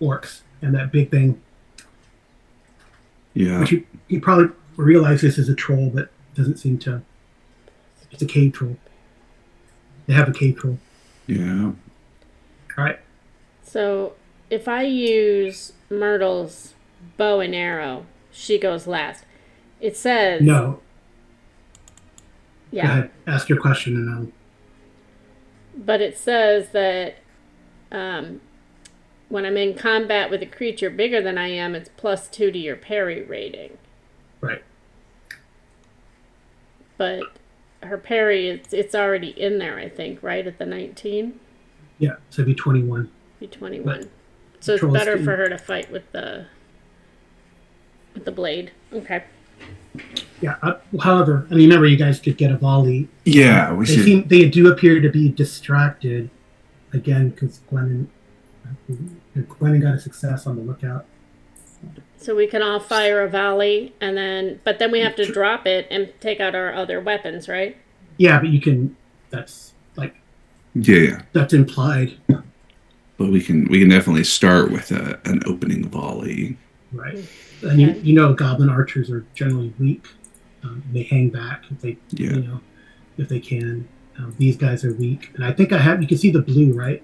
orcs and that big thing. Yeah. Which you probably realize this is a troll, but doesn't seem to. It's a cave troll. They have a cave troll. Yeah. All right. So if I use Myrtle's bow and arrow, she goes last. It says No. Go yeah, ahead. Ask your question and I'll. but it says that when I'm in combat with a creature bigger than I am, it's +2 to your parry rating. Right. But her parry, it's already in there, I think, right at the 19, Yeah. So it'd be 21. be 21. Right. So it's Trolls better can- for her to fight with the blade. Okay. Yeah. However, I mean, remember, you guys could get a volley. Yeah. They do appear to be distracted again because Gwennon got a success on the lookout. So we can all fire a volley, but then we have to drop it and take out our other weapons, right? Yeah, but you can. That's like. Yeah. That's implied. But we can definitely start with an opening volley. Right. And goblin archers are generally weak. They hang back if they if they can. These guys are weak, and I think I have. You can see the blue, right?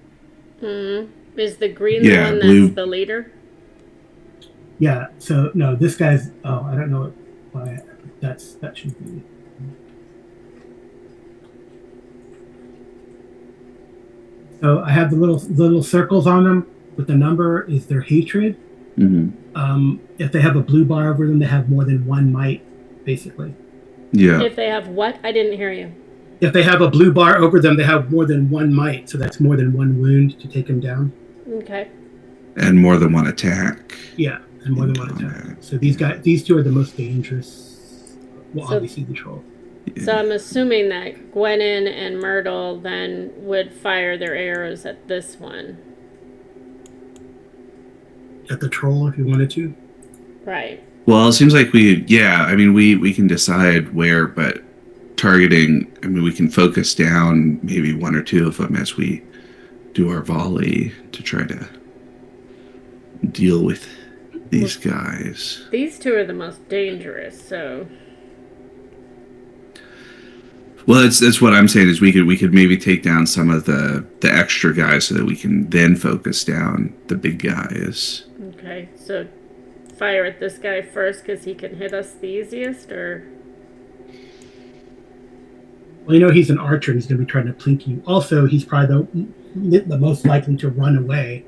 Is the green the Yeah, one that's blue. the leader? Yeah. So no, this guy's. Oh, I don't know why. That should be. So I have the little circles on them with the number is their hatred. Hmm. If they have a blue bar over them, they have more than one might, basically. Yeah. If they have what? I didn't hear you. If they have a blue bar over them, they have more than one might, so that's more than one wound to take them down. Okay. And more than one attack. Yeah, and more In than one combat. attack. So these two are the most dangerous. Well, So- obviously the troll. So I'm assuming that Gwenin and Myrtle then would fire their arrows at this one. At the troll, if you wanted to. Right. Well, it seems like we can decide where, but targeting, we can focus down maybe one or two of them as we do our volley to try to deal with these guys. These two are the most dangerous, so Well, that's what I'm saying is we could maybe take down some of the extra guys so that we can then focus down the big guys. okay. So fire at this guy first because he can hit us the easiest, or Well, he's an archer and he's going to be trying to plink you. Also, he's probably the most likely to run away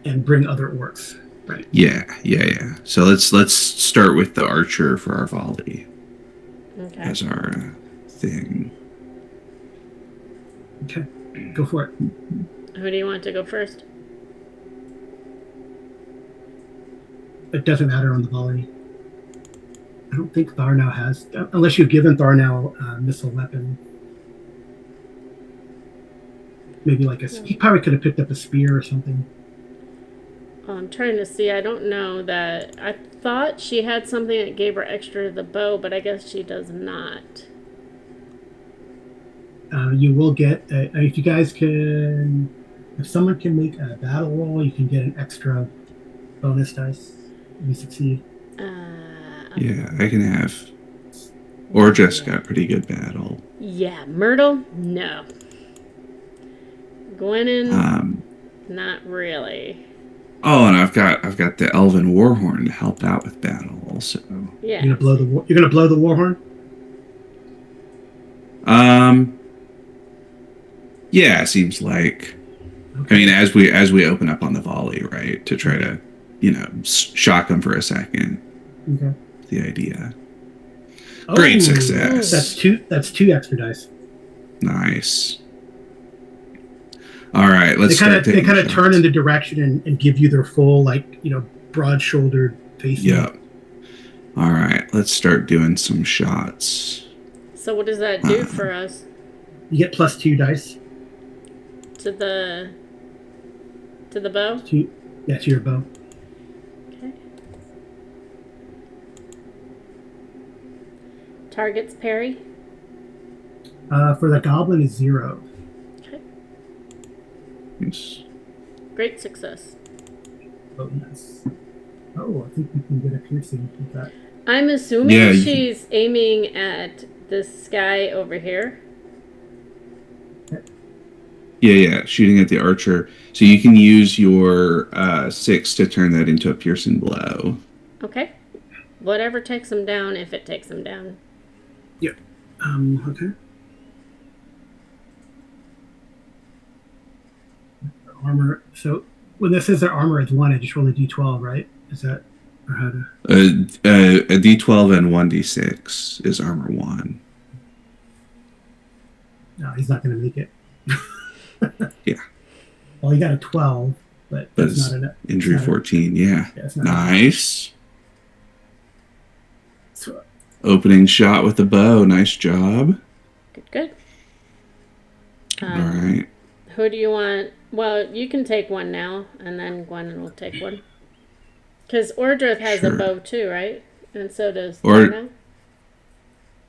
and bring other orcs. Right. Yeah. So let's start with the archer for our volley okay. as our thing. Okay, go for it. Who do you want to go first? It doesn't matter on the volley. I don't think Tharnau has, unless you've given Tharnau a missile weapon. Maybe like he probably could have picked up a spear or something. I'm trying to see. I don't know that. I thought she had something that gave her extra to the bow, but I guess she does not. You will get, if you guys can, if someone can make a battle roll, you can get an extra bonus dice if you succeed. Yeah, I can have. Or just got pretty good battle. Yeah, Myrtle, no. Gwenin, not really. Oh, and I've got the Elven Warhorn to help out with battle also. Yeah. You're gonna blow the war horn? Yeah, it seems like. Okay. As we open up on the volley, right, to try to, shock them for a second. Okay. The idea. Great success. That's two extra dice. Nice. All right, let's They kind of turn in the direction and give you their full, broad-shouldered face. Yep. All right, let's start doing some shots. So what does that do for us? You get +2 dice. To the bow? To your bow. Okay. Target's parry? For the goblin is 0. Okay. Yes. Great success. Oh, yes. Oh, I think we can get a piercing with that. I'm assuming she's aiming at this guy over here. Yeah, shooting at the archer. So you can use your 6 to turn that into a piercing blow. Okay. Whatever takes him down, if it takes him down. Yep. Okay. Armor. So when this says their armor is 1, I just roll a d12, right? Is that or how to? A d12 and 1d6 is armor 1. No, he's not going to make it. Yeah. Well, he got a 12, but that's not enough. Injury 14, yeah. Nice. So, opening shot with the bow. Nice job. Good. All right. Who do you want? Well, you can take one now, and then Gwenin will take one. Because Ordrith has a bow too, right? And so does Tharnau.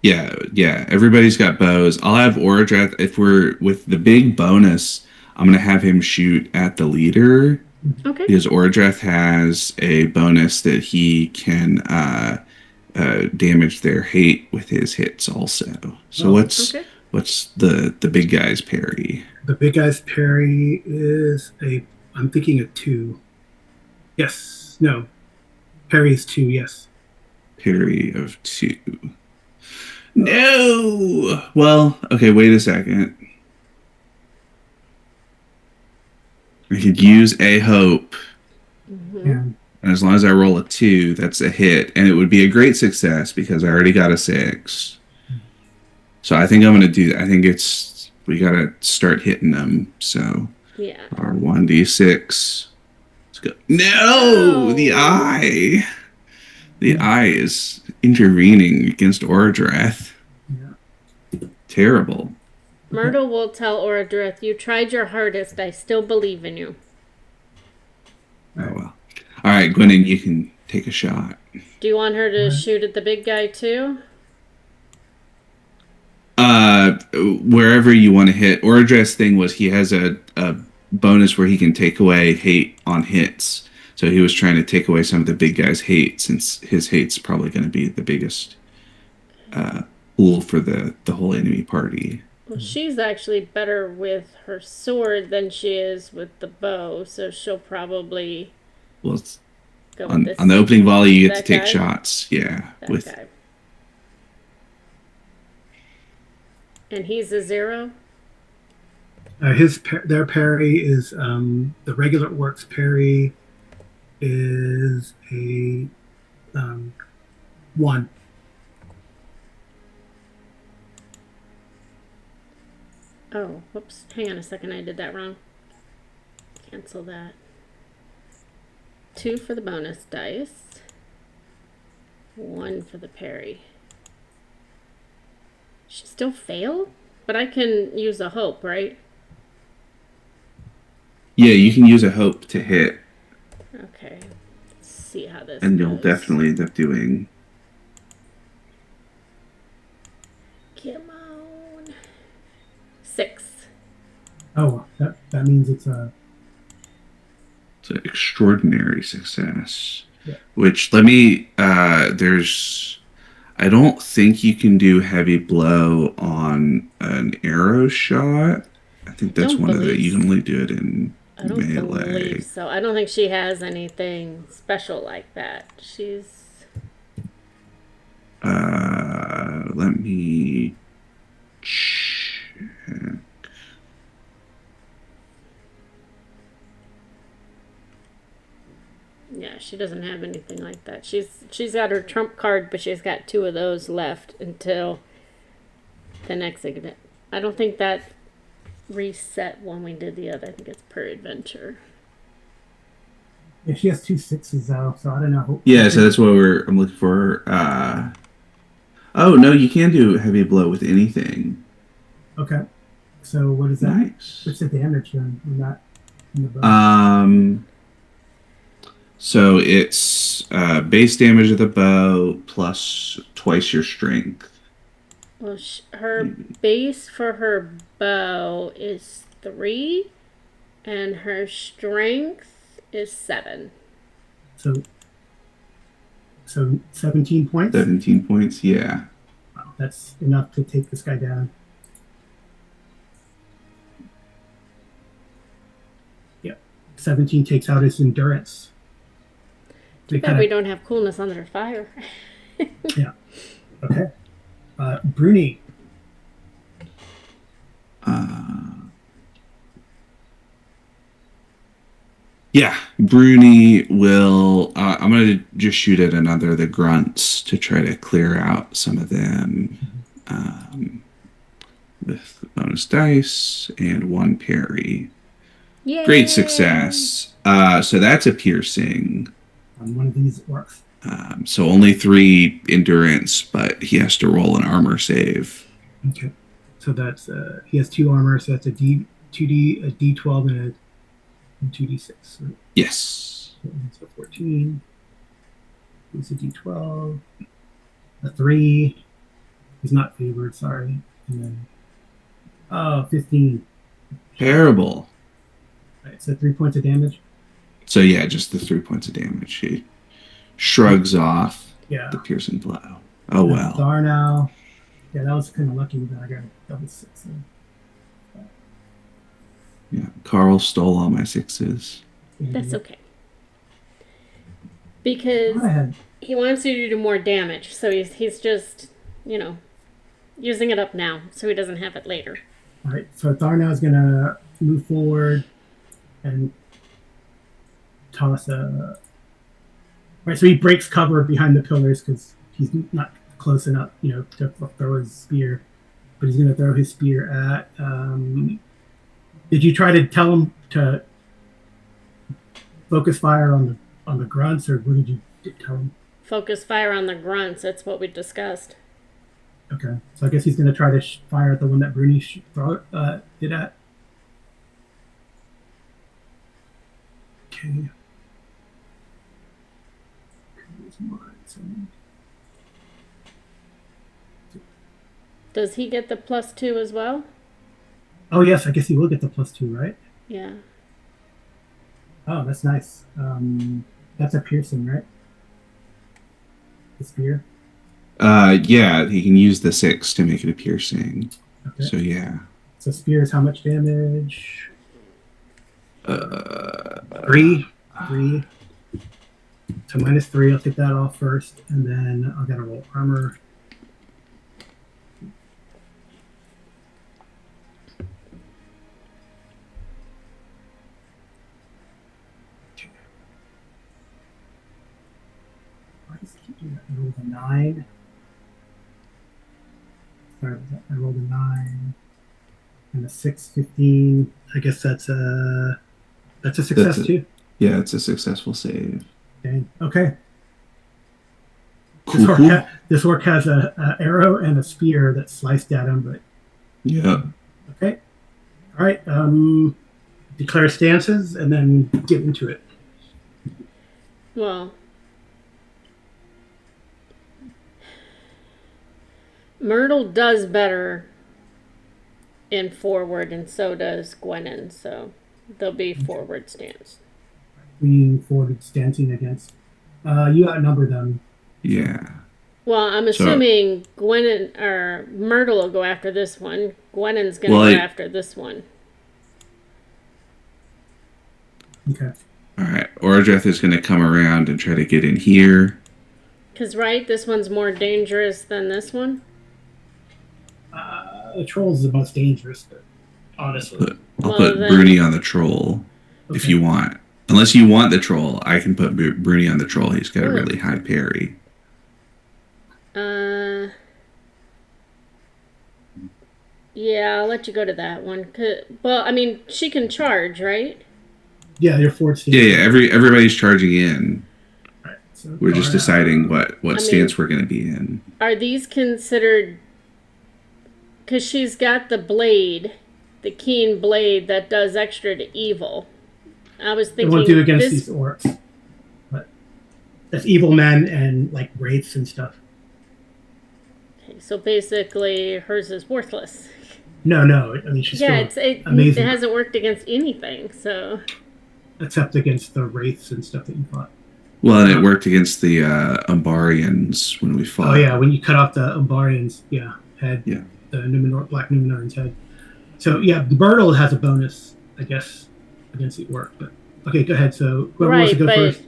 Yeah. Everybody's got bows. I'll have Ordrith. If we're with the big bonus, I'm going to have him shoot at the leader. Okay. Because Ordrith has a bonus that he can damage their hate with his hits also. So What's the big guy's parry? The big guy's parry is I'm thinking a 2. Yes. No. Parry is 2. Yes. Parry of 2. No. Well, okay. Wait a second. I could use a hope, And and as long as I roll a 2, that's a hit, and it would be a great success because I already got a 6. So I think I'm gonna do that. I think we gotta start hitting them. So Yeah. our 1d6. Let's go. No, the eye. The eye is intervening against Ordreth. yeah. Terrible. Myrtle will tell Oradrith, you tried your hardest. I still believe in you. Oh well. All right, Gwennon, you can take a shot. Do you want her to shoot at the big guy too? Wherever you want to hit. Ordreth's thing was he has a bonus where he can take away hate on hits. So he was trying to take away some of the big guy's hate, since his hate's probably going to be the biggest pool for the whole enemy party. Well, she's actually better with her sword than she is with the bow, so she'll probably Well, it's go on, with this. on the opening volley, you get to That take guy? shots. Yeah, That with guy. And he's a 0? Their parry is the regular orc's parry is a 1. Oh, whoops. Hang on a second. I did that wrong. Cancel that. 2 for the bonus dice. 1 for the parry. She still failed? But I can use a hope, right? Yeah, you can use a hope to hit, Okay. Let's see how this and goes. you'll definitely end up doing. Come on. 6. Oh, that means it's a It's an extraordinary success. Yeah. Which there's. I don't think you can do heavy blow on an arrow shot. I think that's Don't one of the. believe You can only do it in I don't melee. believe so. I don't think she has anything special like that. She's Let me check. yeah, she doesn't have anything like that. She's got her trump card, but she's got 2 of those left until the next exhibit. I don't think that reset when we did the other. I think it's per adventure. yeah. She has 2 6s though, so I don't know. Yeah, so that's what I'm looking for. Oh no, you can do heavy blow with anything. Okay. So what is that? Nice. What's the damage then on that? On the bow? So it's base damage of the bow plus twice your strength. Well, her base for her bow is 3, and her strength is 7. So 17 points. 17 points, yeah. Wow, that's enough to take this guy down. Yep. 17 takes out his endurance. Too bad we don't have coolness under fire. Yeah. Okay. Bruni. Yeah, Bruni will. I'm going to just shoot at another of the grunts to try to clear out some of them with bonus dice and 1 parry. Yay! Great success. So that's a piercing. On one of these orcs. So only 3 endurance, but he has to roll an armor save. Okay. So that's he has 2 armor, so that's a D2D, a D12, and a 2D6. Right? Yes. So 14. It's a D12. A 3. He's not favored, sorry. And then 15. Terrible. All right, so 3 points of damage. So yeah, just the 3 points of damage. He shrugs off Yeah. the piercing blow. Oh well. Dar now Yeah, that was kind of lucky that I got a double six. Yeah, Carl stole all my sixes. That's And okay. I thought Because I had. he wants you to do more damage, so he's just, you know, using it up now so he doesn't have it later. All right, so Tharnau is gonna move forward and toss a. Right, so he breaks cover behind the pillars because he's not close enough, to throw his spear. But he's gonna throw his spear at. Did you try to tell him to focus fire on the grunts, or what did you tell him? Focus fire on the grunts. That's what we discussed. Okay, so I guess he's gonna try to fire at the one that Bruni did at. Okay. Does he get the +2 as well? Oh yes, I guess he will get the +2, right? Yeah. Oh, that's nice. That's a piercing, right? The spear. Yeah, he can use the 6 to make it a piercing. Okay. So yeah. So spear is how much damage? Uh, 3. 3. So -3. I'll take that off first, and then I'll gotta roll armor. I rolled a 9. Sorry, I rolled a 9 and a 6, 15. I guess that's a success too. Yeah, it's a successful save. Okay. Cool. This orc has a arrow and a spear that sliced at him, but yeah. Okay. All right. Declare stances and then get into it. Well, Myrtle does better in forward, and so does Gwenin, so they'll be forward stance. Leaning forward, stancing against. You outnumber them. Yeah. Well, I'm assuming Gwenin or Myrtle will go after this one. Gwenin's going to go after this one. Okay. All right. Orodreth is going to come around and try to get in here. Because, right, this one's more dangerous than this one? The troll's the most dangerous, but honestly. I'll put Bruni on the troll if you want. Unless you want the troll, I can put Bruni on the troll. He's got a really high parry. Yeah, I'll let you go to that one. Well, I mean, she can charge, right? Yeah, you're forward stance. Yeah. Everybody's charging in. Right, so we're just deciding what stance we're going to be in. Are these considered? Because she's got the blade, the keen blade that does extra to evil. I was thinking. It won't do against these orcs. But that's evil men and like wraiths and stuff. Okay, so basically, hers is worthless. No. I mean, she's it hasn't worked against anything, so. Except against the wraiths and stuff that you fought. Well, and it worked against the Umbarians when we fought. Oh yeah, when you cut off the Umbarians, head. Yeah. The Black Numenorean's head. So yeah, Myrtle has a bonus, I guess, against the orc. But okay, go ahead. So whoever wants to go first.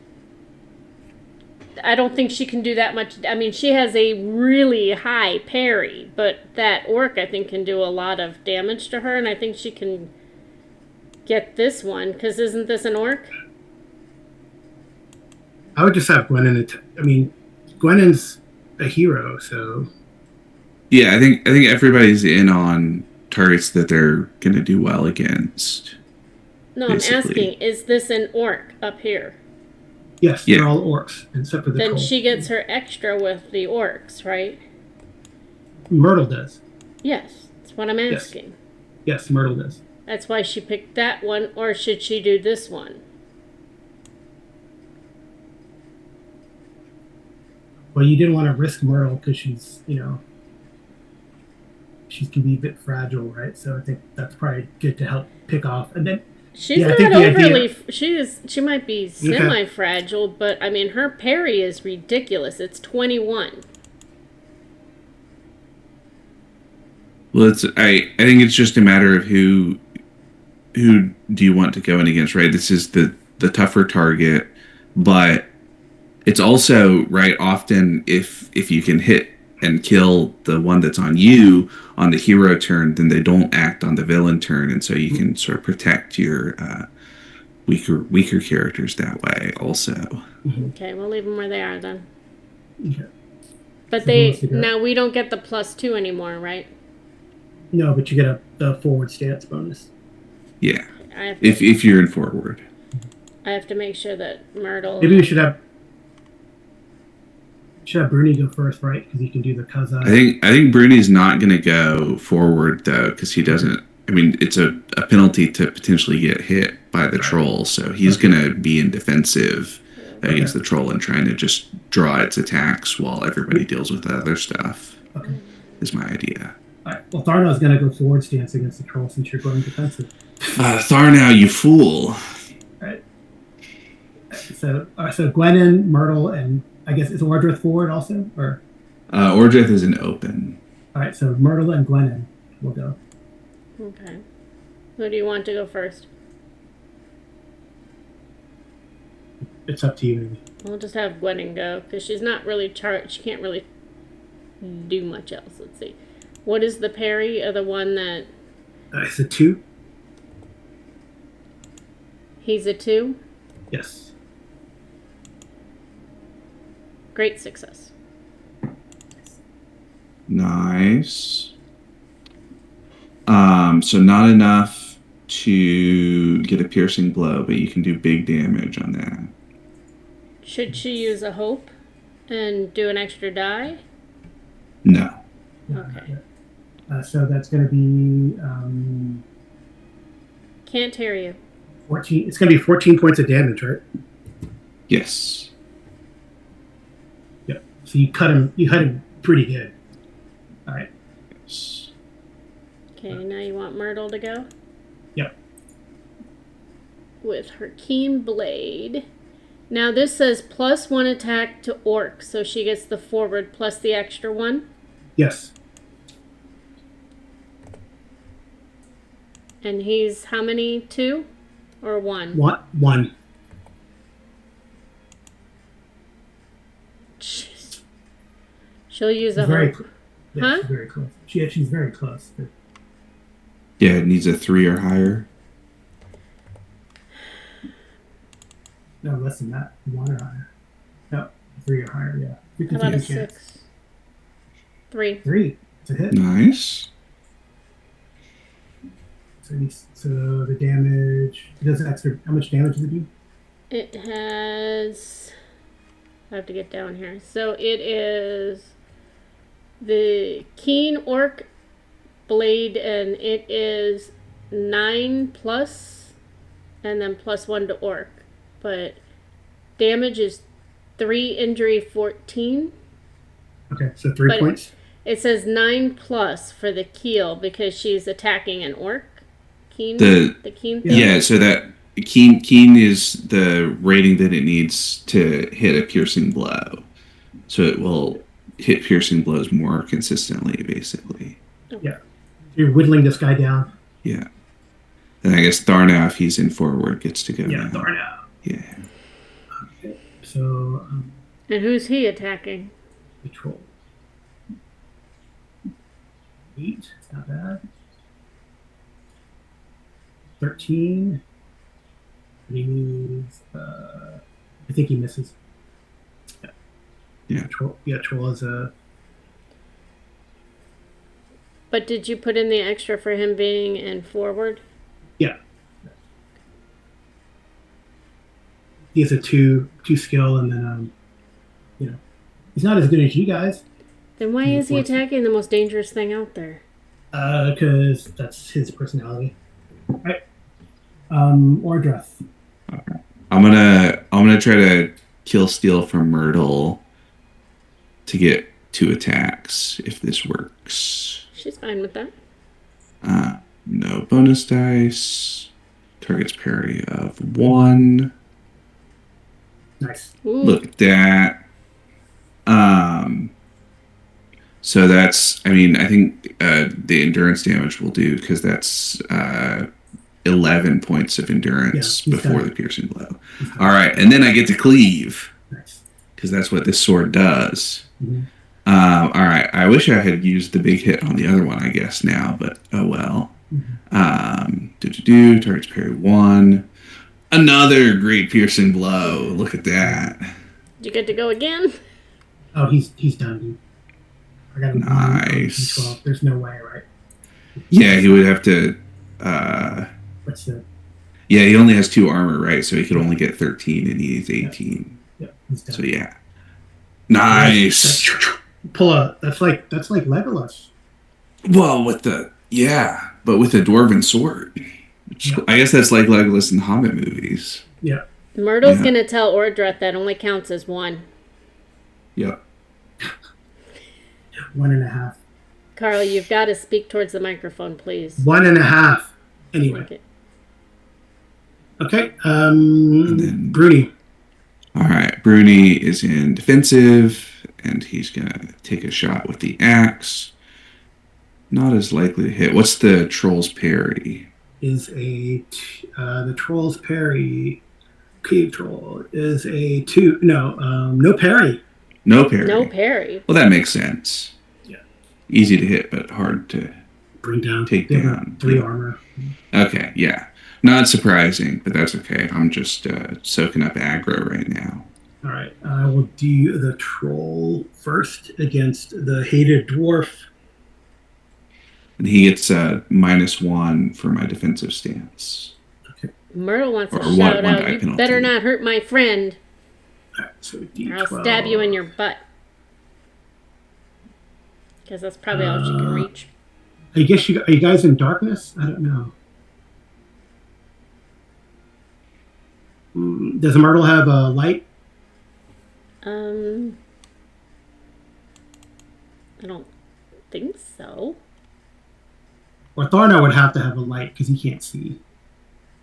I don't think she can do that much. I mean, she has a really high parry, but that orc I think can do a lot of damage to her, and I think she can get this one because isn't this an orc? I would just have Gwenin. I mean, Gwenin's a hero, so. Yeah, I think everybody's in on targets that they're going to do well against. No, basically. I'm asking, is this an orc up here? Yes, they're all orcs, except for the troll. Then she gets her extra with the orcs, right? Myrtle does. Yes, that's what I'm asking. Yes, Myrtle does. That's why she picked that one, or should she do this one? Well, you didn't want to risk Myrtle because she's, she can be a bit fragile, right? So I think that's probably good to help pick off. And then she's not overly. She might be semi-fragile, but I mean her parry is ridiculous. It's 21. Well, I think it's just a matter of who do you want to go in against, right? This is the tougher target, but it's also right often if you can hit and kill the one that's on you on the hero turn, then they don't act on the villain turn, and so you can sort of protect your weaker characters that way also. Okay, we'll leave them where they are then. Okay. But So who wants to go? now we don't get the +2 anymore, right? No, but you get the forward stance bonus. Yeah, I have to, if you're in forward. I have to make sure that Myrtle. Maybe we should have Bruni go first, right? Because he can do the Kaza. I think Bruni's not going to go forward though, because he doesn't. I mean, it's a penalty to potentially get hit by the troll, so he's going to be in defensive against the troll and trying to just draw its attacks while everybody deals with the other stuff. Okay. Is my idea. All right. Well, Tharnow's going to go forward stance against the troll since you're going defensive. Tharnow, you fool! All right. So Gwennon, Myrtle, and I guess is Ordrith forward also, or Ordrith is an open. all right. So Myrtle and Gwennon will go. Okay. Who do you want to go first? It's up to you. Maybe. We'll just have Gwennon go because she's not really charged. She can't really do much else. Let's see. What is the parry of the one that It's a 2. he's a 2? Yes. Great success. Nice. So not enough to get a piercing blow, but you can do big damage on that. Should she use a hope and do an extra die? No. Okay. So that's going to be Can't hear you. 14. It's going to be 14 points of damage, right? Yes. Yep. So you cut him. You cut him pretty good. All right. Yes. Okay, now you want Myrtle to go? Yep. With her keen blade. Now this says +1 attack to orc, so she gets the forward plus the extra 1. Yes. And he's how many? 2 or 1? One. Jeez. She'll use a Very. hope. Yeah, Huh? she's very close. She's very close. Yeah, it needs a 3 or higher. No, less than that. 1 or higher. No, 3 or higher. Yeah. How about a 50-50 chance. 6? 3. 3. It's a hit. Nice. So the damage. It does extra. How much damage does it do? It has. I have to get down here. So it is the keen orc blade, and it is 9 plus, and then +1 to orc. But damage is 3, injury 14. Okay, so 3 But points. It says 9 plus for the keel because she's attacking an orc. Keen. The keen. yeah, so that keen is the rating that it needs to hit a piercing blow. So it will hit piercing blows more consistently, basically. Yeah. You're whittling this guy down. Yeah. And I guess Tharnow, if he's in forward, gets to go. Yeah, now. Tharnow. Yeah. Okay. So And who's he attacking? the troll. 8. It's not bad. 13. He needs. I think he misses. Yeah. Troll is a. But did you put in the extra for him being in forward? Yeah. He has a 2 skill, and then he's not as good as you guys. Then why is he attacking the most dangerous thing out there? Because that's his personality. All right. Ordreth. I'm gonna try to kill steal from Myrtle to get 2 attacks if this works. She's fine with that. No bonus dice. Target's parry of 1. Nice. Ooh. Look at that. So that's, I mean, I think the endurance damage will do because that's 11 points of Yeah, endurance he's before done. the piercing blow. He's done. All right, and then I get to cleave Nice. because that's what this sword does. Mhm. All right, I wish I had used the big hit on the other one, I guess, now, but oh well. Mhm. Targets parry 1. Another great piercing blow. Look at that. Did you get to go again? Oh, he's done, dude. I got a 1 on Nice. D12. There's no way, right? Yeah, he would have to. Uh, What's the? yeah, he only has 2 armor, right? So he could Yeah. only get 13, and he needs 18. Yeah, he's done. So yeah, nice. Pull a. That's like Legolas. Well, but with the dwarven sword. Yeah. I guess that's like Legolas in the Hobbit movies. Yeah. Myrtle's Yeah. gonna tell Ordreth that only counts as 1. Yep. 1.5. Carl, you've got to speak towards the microphone, please. 1.5. Anyway. Okay. And then Bruni. All right, Bruni is in defensive, and he's gonna take a shot with the axe. Not as likely to hit. What's the troll's parry? Is the troll's parry. Cave troll is a 2. No, no parry. No parry. No parry. Well, that makes sense. Yeah. Easy to hit, but hard to Bring down. take down. 3 Yeah. armor. Okay, yeah. Not surprising, but that's okay. I'm just soaking up aggro right now. All right. I will do the troll first against the hated dwarf. And he gets -1 for my defensive stance. Myrtle wants to Or shout one out, die "You penalty. better not hurt my friend, All right, so or D12. I'll stab you in your butt." Because that's probably all she can reach. I guess are you guys in darkness? I don't know. Does Myrtle have a light? I don't think so. Or Tharna would have to have a light because he can't see.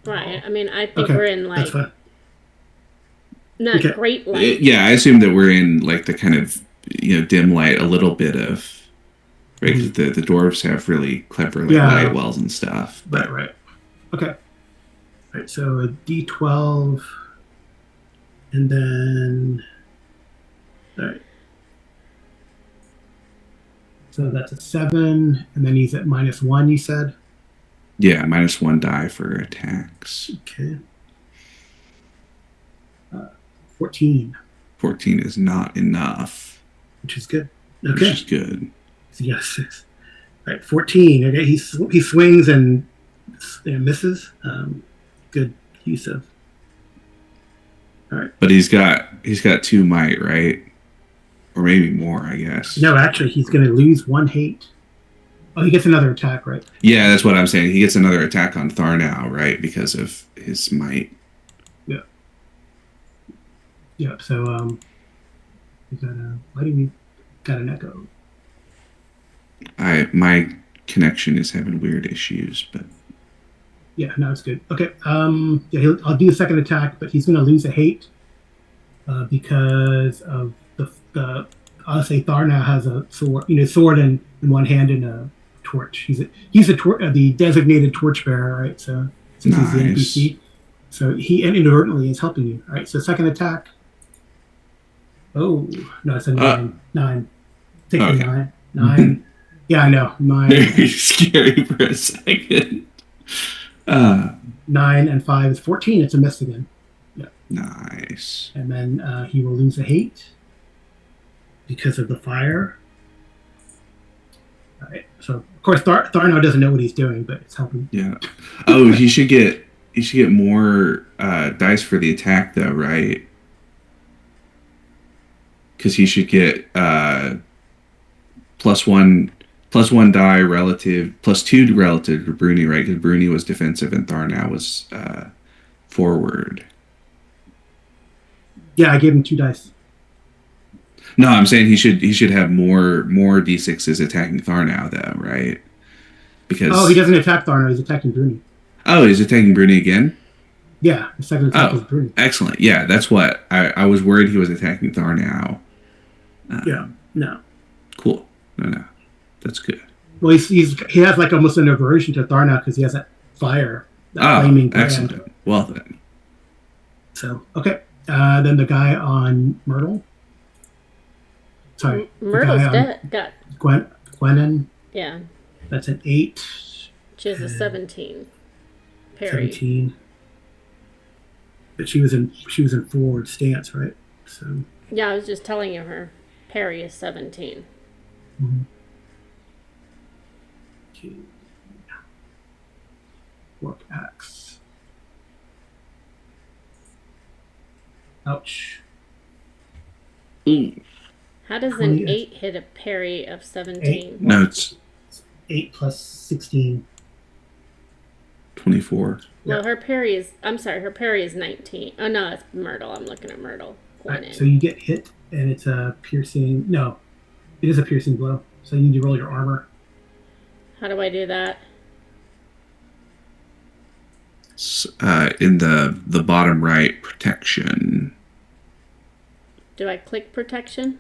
Right. I mean, I think Okay, we're in that's like fine. not Okay. great light. Yeah, I assume that we're in like the kind of dim light, a little bit of, right? 'Cause the dwarves have really clever light wells and stuff. But Right. Okay. Right. So a D12, and then all right. So that's a 7, and then he's at -1. You said. yeah, -1 die for attacks. Okay. 14, 14 is not enough, which is good. which Okay. is good. So yeah, 6. All right, 14. Okay, he swings and misses. Good use of. All right. But he's got 2 might, right? Or maybe more, I guess. No, actually, he's going to lose 1 hate. Oh, he gets another attack, right? Yeah, that's what I'm saying. He gets another attack on Tharnau, right? Because of his might. Yeah. Yeah. So we got a. Why do we got an echo? My connection is having weird issues, but Yeah, no, it's good. Okay. Yeah, I'll do a second attack, but he's going to lose a hate because of the. I'll say Tharna has a sword in one hand and a torch. He's the designated torchbearer, right? So since he's the NPC, so he inadvertently is helping you. All right. So second attack. Oh no, it's a 9. 9. Take the 9. 9. Yeah, I know. 9. Very scary for a second. 9 and 5 is 14. It's a miss again. Yeah. Nice. And then he will lose a hate because of the fire. All right. So of course Tharno doesn't know what he's doing, but it's helping. Yeah. Oh, he should get more dice for the attack though, right? Because he should get +1 die relative, +2 relative to Bruni, right? Because Bruni was defensive and Tharnau was forward. Yeah, I gave him 2 dice. No, I'm saying he should have more d6s attacking Tharnau though, right? Because he doesn't attack Tharno, he's attacking Bruni. Oh, he's attacking Bruni again? Yeah, the second attack is Bruni. Excellent. Yeah, that's what I was worried he was attacking Tharnau. Yeah, no. Cool. No. That's good. Well, he has like almost an aversion to Thar now because he has that fire, that Oh, flaming brand. excellent. Well then. So okay, then the guy on Myrtle. Sorry, the guy Myrtle's on got Gwennon. yeah. That's an 8. She has a 17. Parry. 17. But she was in forward stance, right? So Yeah, I was just telling you her parry is 17. okay. Work axe. Ouch. Ooh. How does 20 an 8 hit a parry of 17? 8. No, it's 8 plus 16. 24. Well, Yeah. her parry is, I'm sorry, her parry is 19. Oh, no, it's Myrtle. I'm looking at Myrtle. Right, so you get hit, and it's a piercing. No, it is a piercing blow. So you need to roll your armor. How do I do that? In the bottom right, protection. Do I click protection?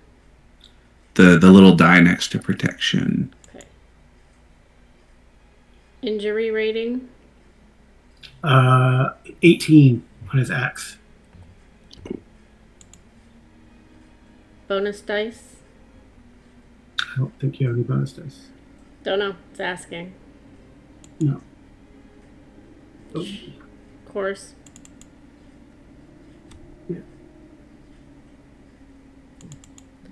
The little die next to protection. Okay. Injury rating? 18 on his axe. Bonus dice? I don't think you have any bonus dice. Don't know. It's asking. No. Oh. Of course. Yeah.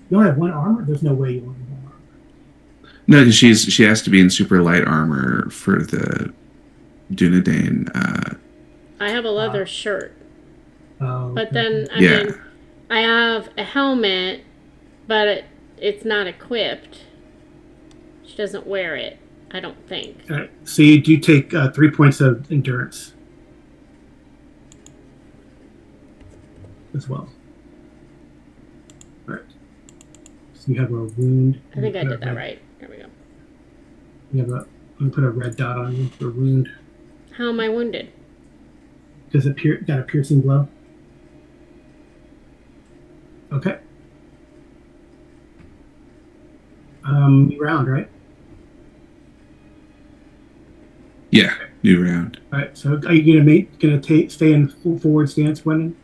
You only have one armor? There's no way you only have one armor. No, because she has to be in super light armor for the Dunedain. I have a leather shirt. But Okay. then, I mean, I have a helmet, but it's not equipped. She doesn't wear it, I don't think. All right. So you do take 3 points of endurance as well. All right. So you have a wound. I think I did that right. There we go. You have I'm gonna put a red dot on you for wound. How am I wounded? Does it got a piercing blow? Okay. New round, right? Yeah, new round. All right. So are you gonna stay in full forward stance, Gwendon?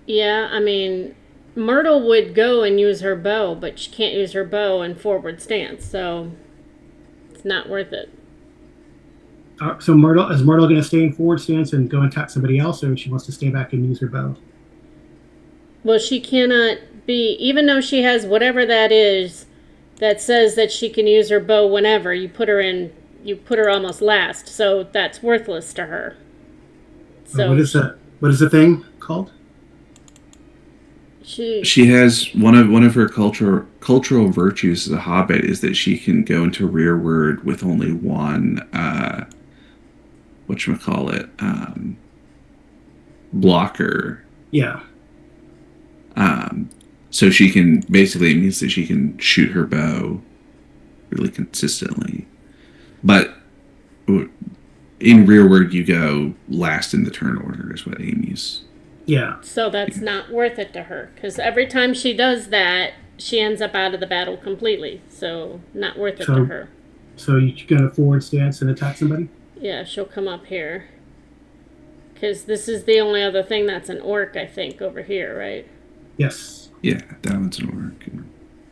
Yeah, I mean, Myrtle would go and use her bow, but she can't use her bow in forward stance, so it's not worth it. So is Myrtle gonna stay in forward stance and go and attack somebody else, or she wants to stay back and use her bow? Well, she cannot be, even though she has whatever that is that says that she can use her bow whenever, you put her almost last, so that's worthless to her. So what is the thing called? She has one of her cultural virtues as a hobbit is that she can go into rearward with only one whatchamacallit, blocker. Yeah. So she can basically, it means that she can shoot her bow really consistently. But in rearward, you go last in the turn order, is what Amy's. Yeah. So that's not worth it to her, because every time she does that, she ends up out of the battle completely. So not worth it to her. So you're gonna forward stance and attack somebody? Yeah, she'll come up here. Because this is the only other thing that's an orc, I think, over here, right? Yes. Yeah, that one's an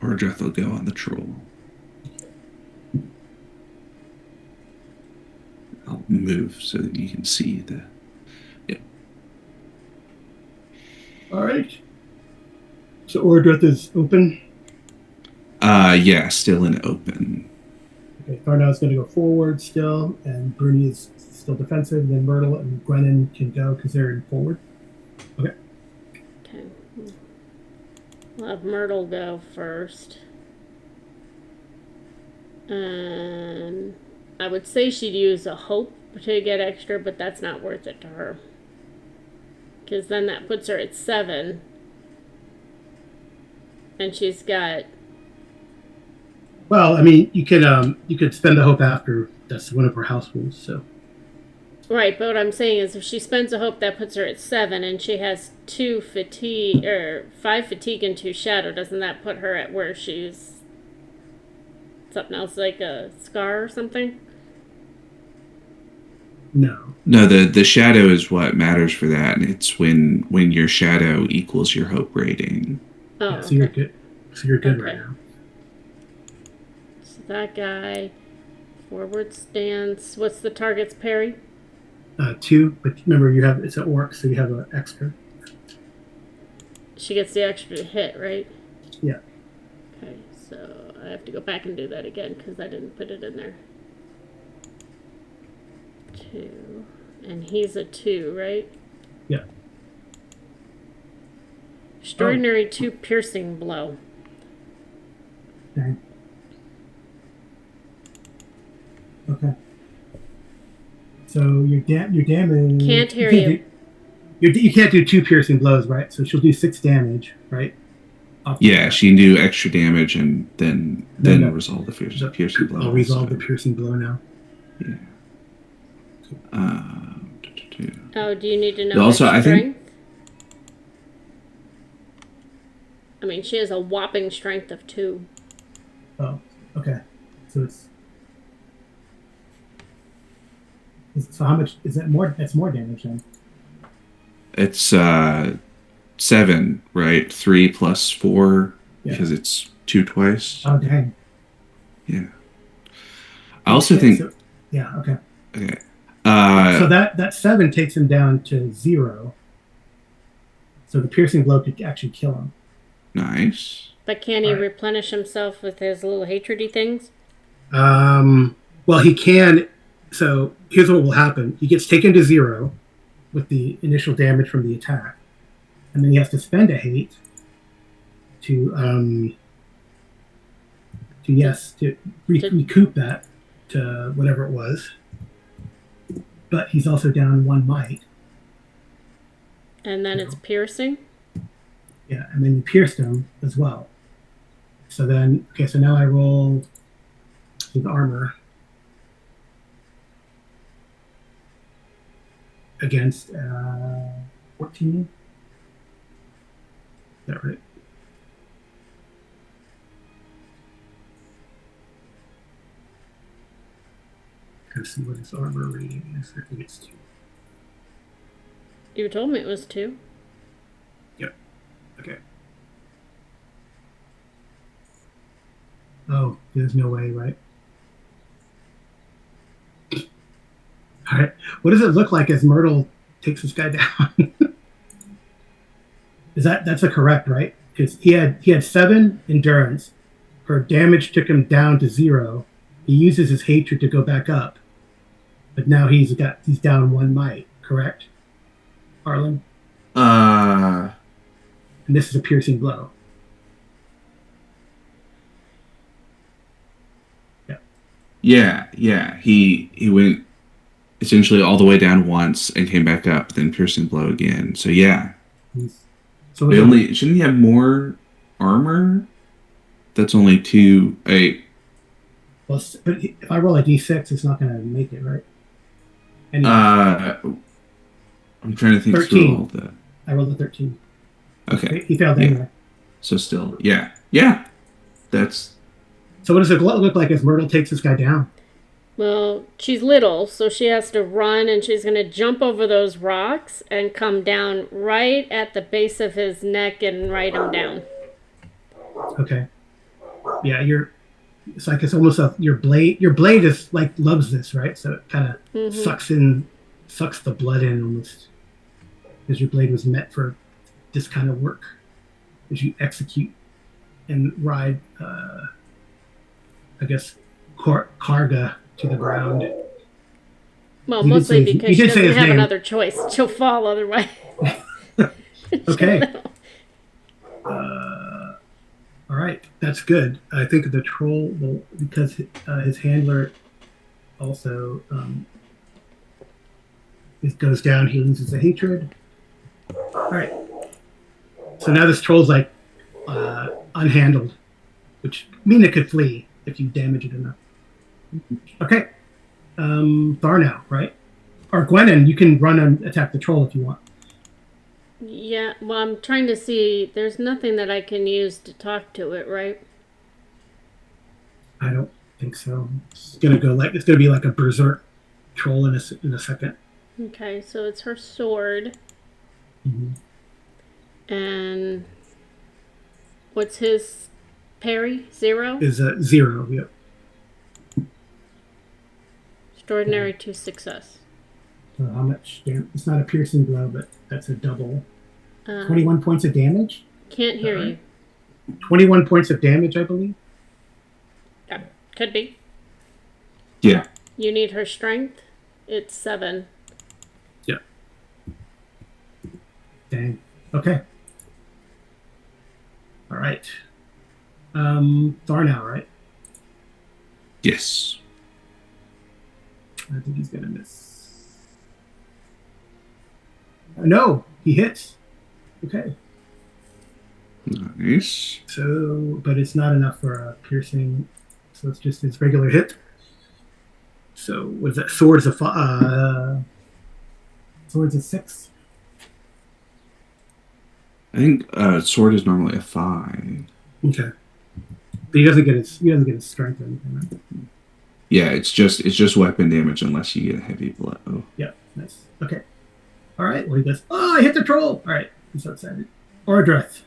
orc. Ordreth will go on the troll. I'll move so that you can see the. Yeah. All right. So Ordreth is open. Yeah, still in open. Okay, Tharnow's going to go forward still, and Bruni is still defensive. Then Myrtle and Gwennon can go because they're in forward. Okay. Okay. We'll have Myrtle go first. I would say she'd use a hope to get extra, but that's not worth it to her. Because then that puts her at 7. And she's got... Well, I mean, you could spend the hope after. That's one of her house rules, so. Right, but what I'm saying is if she spends a hope, that puts her at 7, and she has 2 fatigue, or 5 fatigue and 2 shadow, doesn't that put her at where she's something else, like a scar or something? No. No, the shadow is what matters for that, and it's when your shadow equals your hope rating. Oh, Yeah, so you're okay. good. So you're good right Okay. now. So that guy, forward stance. What's the target's parry? 2, but remember it's an orc, so you have an extra. She gets the extra hit, right? Yeah. Okay, so I have to go back and do that again because I didn't put it in there. 2. And he's a 2, right? Yeah. Extraordinary 2 piercing blow. Okay. Okay. So your damage. Can't hear can't you. you can't do 2 piercing blows, right? So she'll do 6 damage, right? Yeah, she can do extra damage and then resolve the piercing blow. I'll resolve the piercing blow now. Yeah. Oh, do you need to know Also, her I strength? think I mean, she has a whopping strength of 2. Oh, okay. So so how much is that more? That's more damage then. it's 7, right? 3 plus 4 because it's 2 twice. Oh dang. Yeah. I also Okay, think. Yeah. Okay. Okay. So that 7 takes him down to 0. So the piercing blow could actually kill him. Nice. But can he replenish himself with his little hatred-y things? Well, he can. So here's what will happen: he gets taken to 0 with the initial damage from the attack, and then he has to spend a hate to recoup that to whatever it was. But he's also down 1 might. And then it's piercing? Yeah, and then you pierced him as well. So then, okay, so now I roll with armor against 14. Is that right? Let's see what his armor rating is. I think it's 2. You told me it was 2. Yep. Okay. Oh, there's no way, right? All right. What does it look like as Myrtle takes this guy down? That's a correct, right? Because he had 7 endurance. Her damage took him down to 0. He uses his hatred to go back up, but now he's down 1 might. Correct, Arlen? And this is a piercing blow. Yeah. He went essentially all the way down once and came back up, then piercing blow again. So yeah. So Shouldn't he have more armor? That's only 2. Well, but if I roll a d6, it's not going to make it, right? Anyway, I'm trying to think 13. through all the. I rolled a 13. Okay. He failed anyway. So still, yeah. That's. So what does it look like as Myrtle takes this guy down? Well, she's little, so she has to run, and she's going to jump over those rocks and come down right at the base of his neck and ride him down. Okay. Yeah, it's like it's almost your blade. Your blade is like loves this, right? So it kind of sucks the blood in almost, because your blade was meant for this kind of work as you execute and ride, I guess, Karga to the ground. Well, mostly because she doesn't have another choice. She'll fall otherwise. Okay. All right, that's good. I think the troll will, because his handler also it goes down. He loses the hatred. All right. So now this troll's like unhandled, which means it could flee if you damage it enough. Okay. Tharnau, right? Or Gwennon, you can run and attack the troll if you want. Yeah, well, I'm trying to see. There's nothing that I can use to talk to it, right? I don't think so. It's gonna be like a berserk troll in a second. Okay, so it's her sword. Mm-hmm. And what's his parry? 0? Is 0. Yep. Extraordinary to success. So how much damage? It's not a piercing blow, but that's a double. Um, 21 points of damage. Can't hear you. 21 points of damage, I believe. Yeah, could be. Yeah. You need her strength. It's 7. Yeah. Dang. Okay. All right. Thar right? Yes. I think he's gonna miss. No, he hits. Okay. Nice. So, but it's not enough for a piercing. So it's just his regular hit. So was that sword's sword's a 6? I think sword is normally a 5. Okay. But he doesn't get his strength or anything, right? Yeah, it's just weapon damage unless you get a heavy blow. Yeah, nice. Okay. All right. Well, he goes, oh, I hit the troll. All right. I'm so excited. Ordreth.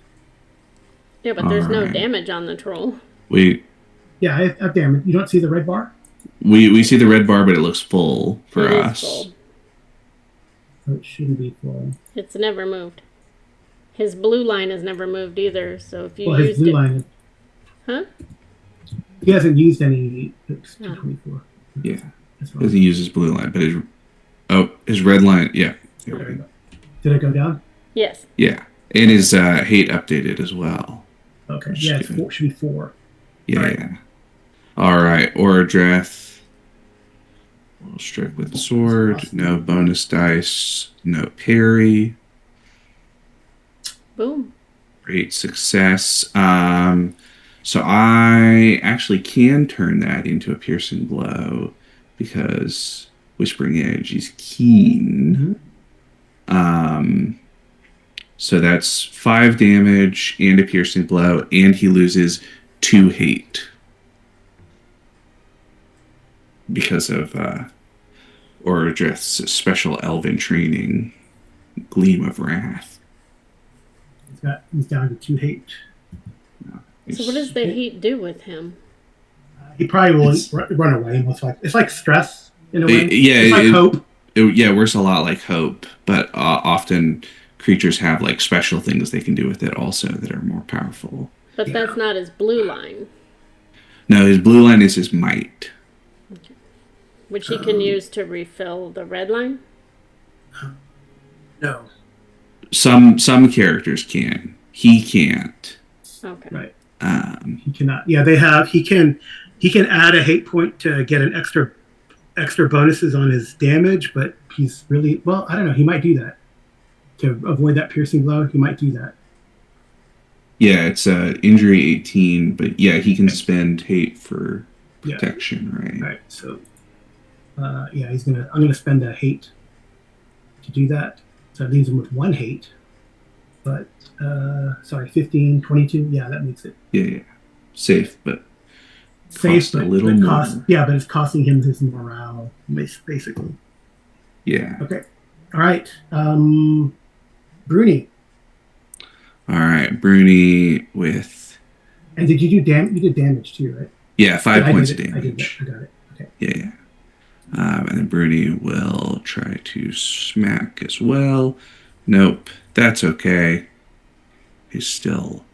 Yeah, but there's no Alright. damage on the troll. Yeah, I have damage. You don't see the red bar? We see the red bar, but it looks full for It is us. full. Oh, it shouldn't be full. It's never moved. His blue line has never moved either, so if you Well, his used blue it... line. Huh? He hasn't used any. Oops, Oh. 224. Yeah, That's because wrong. he uses blue line, but his red line. Yeah, There we go. Did it go down? Yes. yeah, and his hate updated as well. Okay. Which Yeah, is it's good. 4. Should be 4. Yeah, All right. yeah. All right, Oradreth. We'll strike with sword. Awesome. No bonus dice. No parry. Boom. Great success. So I actually can turn that into a piercing blow because Whispering Edge is keen. Mhm. So that's 5 damage and a piercing blow, and he loses 2 hate because of Oradreth's special elven training, Gleam of Wrath. He's down to 2 hate. So what does the heat do with him? He probably will It's- run away. It's like stress in a way. Yeah, it's like hope. It works a lot like hope, but often creatures have like special things they can do with it also that are more powerful. But that's not his blue line, No, his blue line is his might. which he can use to refill the red line. No. Some characters can. He can't. Okay. Right. Um, He cannot. Yeah, they have. He can add a hate point to get an extra bonuses on his damage, but he's really well. I don't know. He might do that to avoid that piercing blow. He might do that. yeah, it's injury 18, but yeah, he can spend hate for Yeah. protection, right? All right. So, yeah, I'm gonna spend a hate to do that. So it leaves him with 1 hate. But sorry, 15, 22. Yeah, that makes it Yeah. Safe, but safe. cost a little more. Yeah, but it's costing him his morale, basically. Yeah. Okay. All right. Bruni. All right, Bruni with And did you do You did damage too, right? 5 Yeah, points of I did that. damage. I got it. Okay. Yeah. And then Bruni will try to smack as well. Nope, that's okay. He's still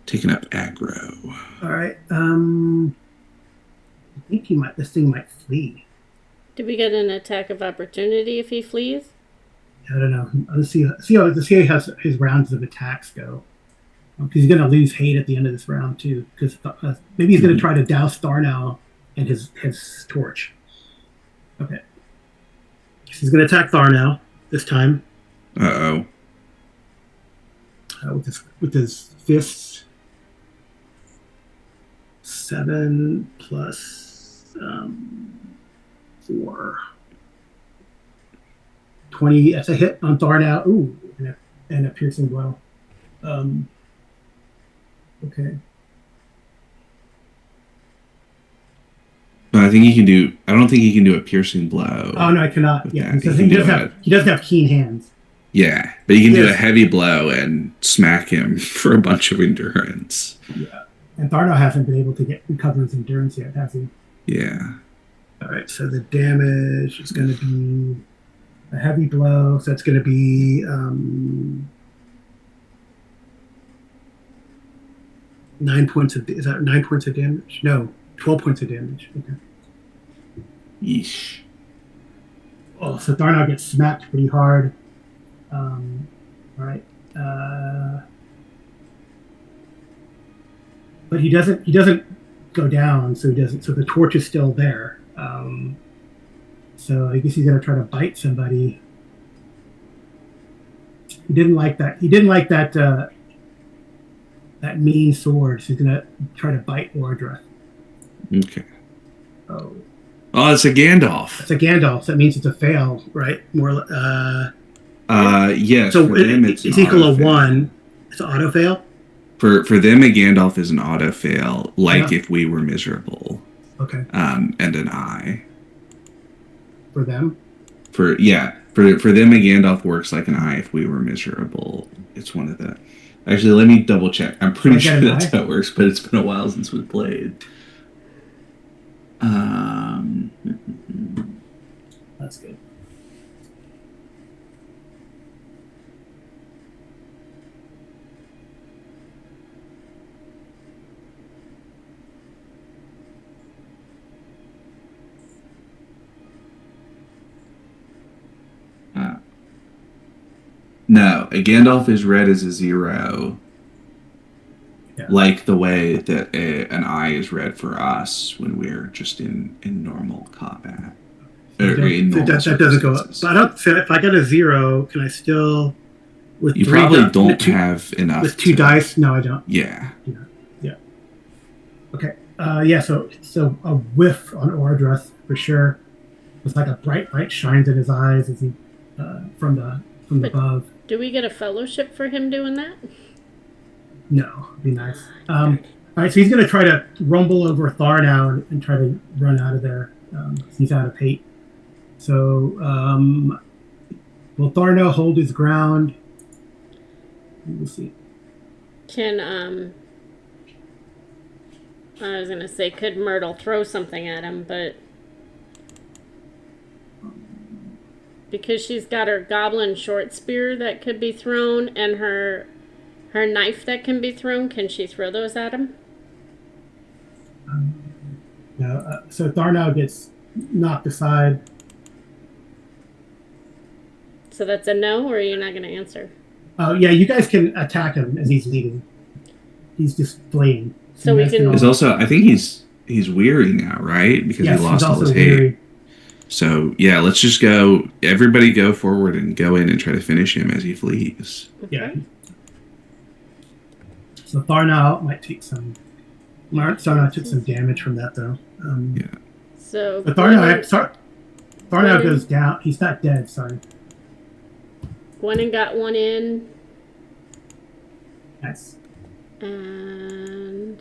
taking up aggro. All right. I think this thing might flee. Do we get an attack of opportunity if he flees? I don't know. Let's see how his rounds of attacks go. Because he's going to lose hate at the end of this round too. Because maybe he's going to try to douse Tharnau and his torch. Okay. So he's going to attack Tharnau this time Uh-oh. with his fists. 7 plus 4. 20. That's a hit on Tharnau. Ooh, and a piercing blow. Okay. think he can do. I don't think he can do a piercing blow. Oh no, I cannot. with Yeah, that. because He he can doesn't do have he doesn't have keen hands. yeah, but he can do a Yes. heavy blow and smack him for a bunch of endurance. Yeah, and Tharno hasn't been able to recover his endurance yet, has he? Yeah. All right, so the damage is going to be a heavy blow. So it's going to be 9 points of is that 9 points of damage? No, 12 points of damage. Okay. Yeesh. Oh, so Tharno gets smacked pretty hard. All right. But he doesn't go down, so he doesn't. So the torch is still there. So I guess he's gonna try to bite somebody. He didn't like that. He didn't like that that mean sword. So he's gonna try to bite Ordra. Okay. Oh, Oh, it's a Gandalf. it's a Gandalf. So that means it's a fail, right? More. Yes. So For them, it's it's an equal auto to fail. 1. It's an auto fail. For them, a Gandalf is an auto fail, like Yeah. if we were miserable. Okay. And an eye. For them. For them, a Gandalf works like an eye if we were miserable. It's one of the. Actually, let me double check. I'm pretty Okay, sure that's eye? how it works, but it's been a while since we played. That's good. No, a Gandalf is read as a 0, Yeah. like the way that an eye is read for us when we're just in normal combat. So that doesn't go up. But I don't. So if I get a 0, can I still with You three probably di- don't with two, have enough with 2 dice? No, I don't. Yeah. Yeah. Okay. Yeah. So a whiff on Ordra for sure. It's like a bright light shines in his eyes as he from But- above. Do we get a fellowship for him doing that? No, it'd be nice. All right, so he's going to try to rumble over Thar now and try to run out of there. He's out of hate. So will Tharno hold his ground? We'll see. Can I was gonna say, could Myrtle throw something at him, but because she's got her goblin short spear that could be thrown and her knife that can be thrown, can she throw those at him? No, so Tharno gets knocked aside. So that's a no, or are you not going to answer? Oh yeah, you guys can attack him as he's leading. He's just fleeing. So you we guys can- all- There's also, I think he's weary now, right? Because yes, he he's lost all also his hate. weary. So yeah, let's just go. Everybody go forward and go in and try to finish him as he flees. Yeah. So Tharno might take some. Tharno took some damage from that though. Yeah. So But Tharno goes down. He's not dead. Sorry. Gwennon got one in, Nice. and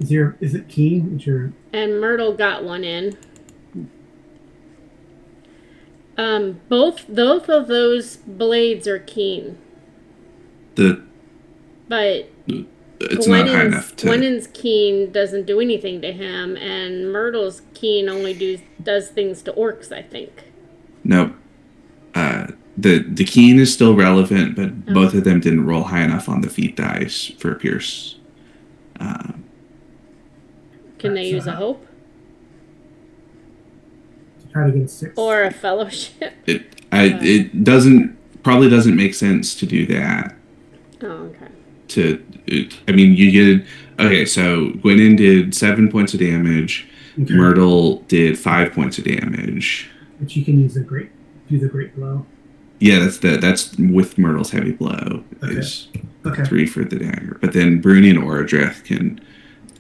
Is it Keen? Is your Myrtle got one in. Both of those blades are keen, It's not high enough to. Gwennon's keen doesn't do anything to him, and Myrtle's keen only does things to orcs, I think. Nope. The keen is still relevant, but both of them didn't roll high enough on the feat dice for a pierce. Can they use a hope to try to get a 6? or a fellowship? It probably doesn't make sense to do that. Oh, okay. You get okay. So Gwennon did 7 points of damage. Okay. Myrtle did 5 points of damage. But you can use do the great blow. Yeah, that's with Myrtle's heavy blow. Okay. Is Okay. 3 for the dagger. But then Bruni and Orodreth can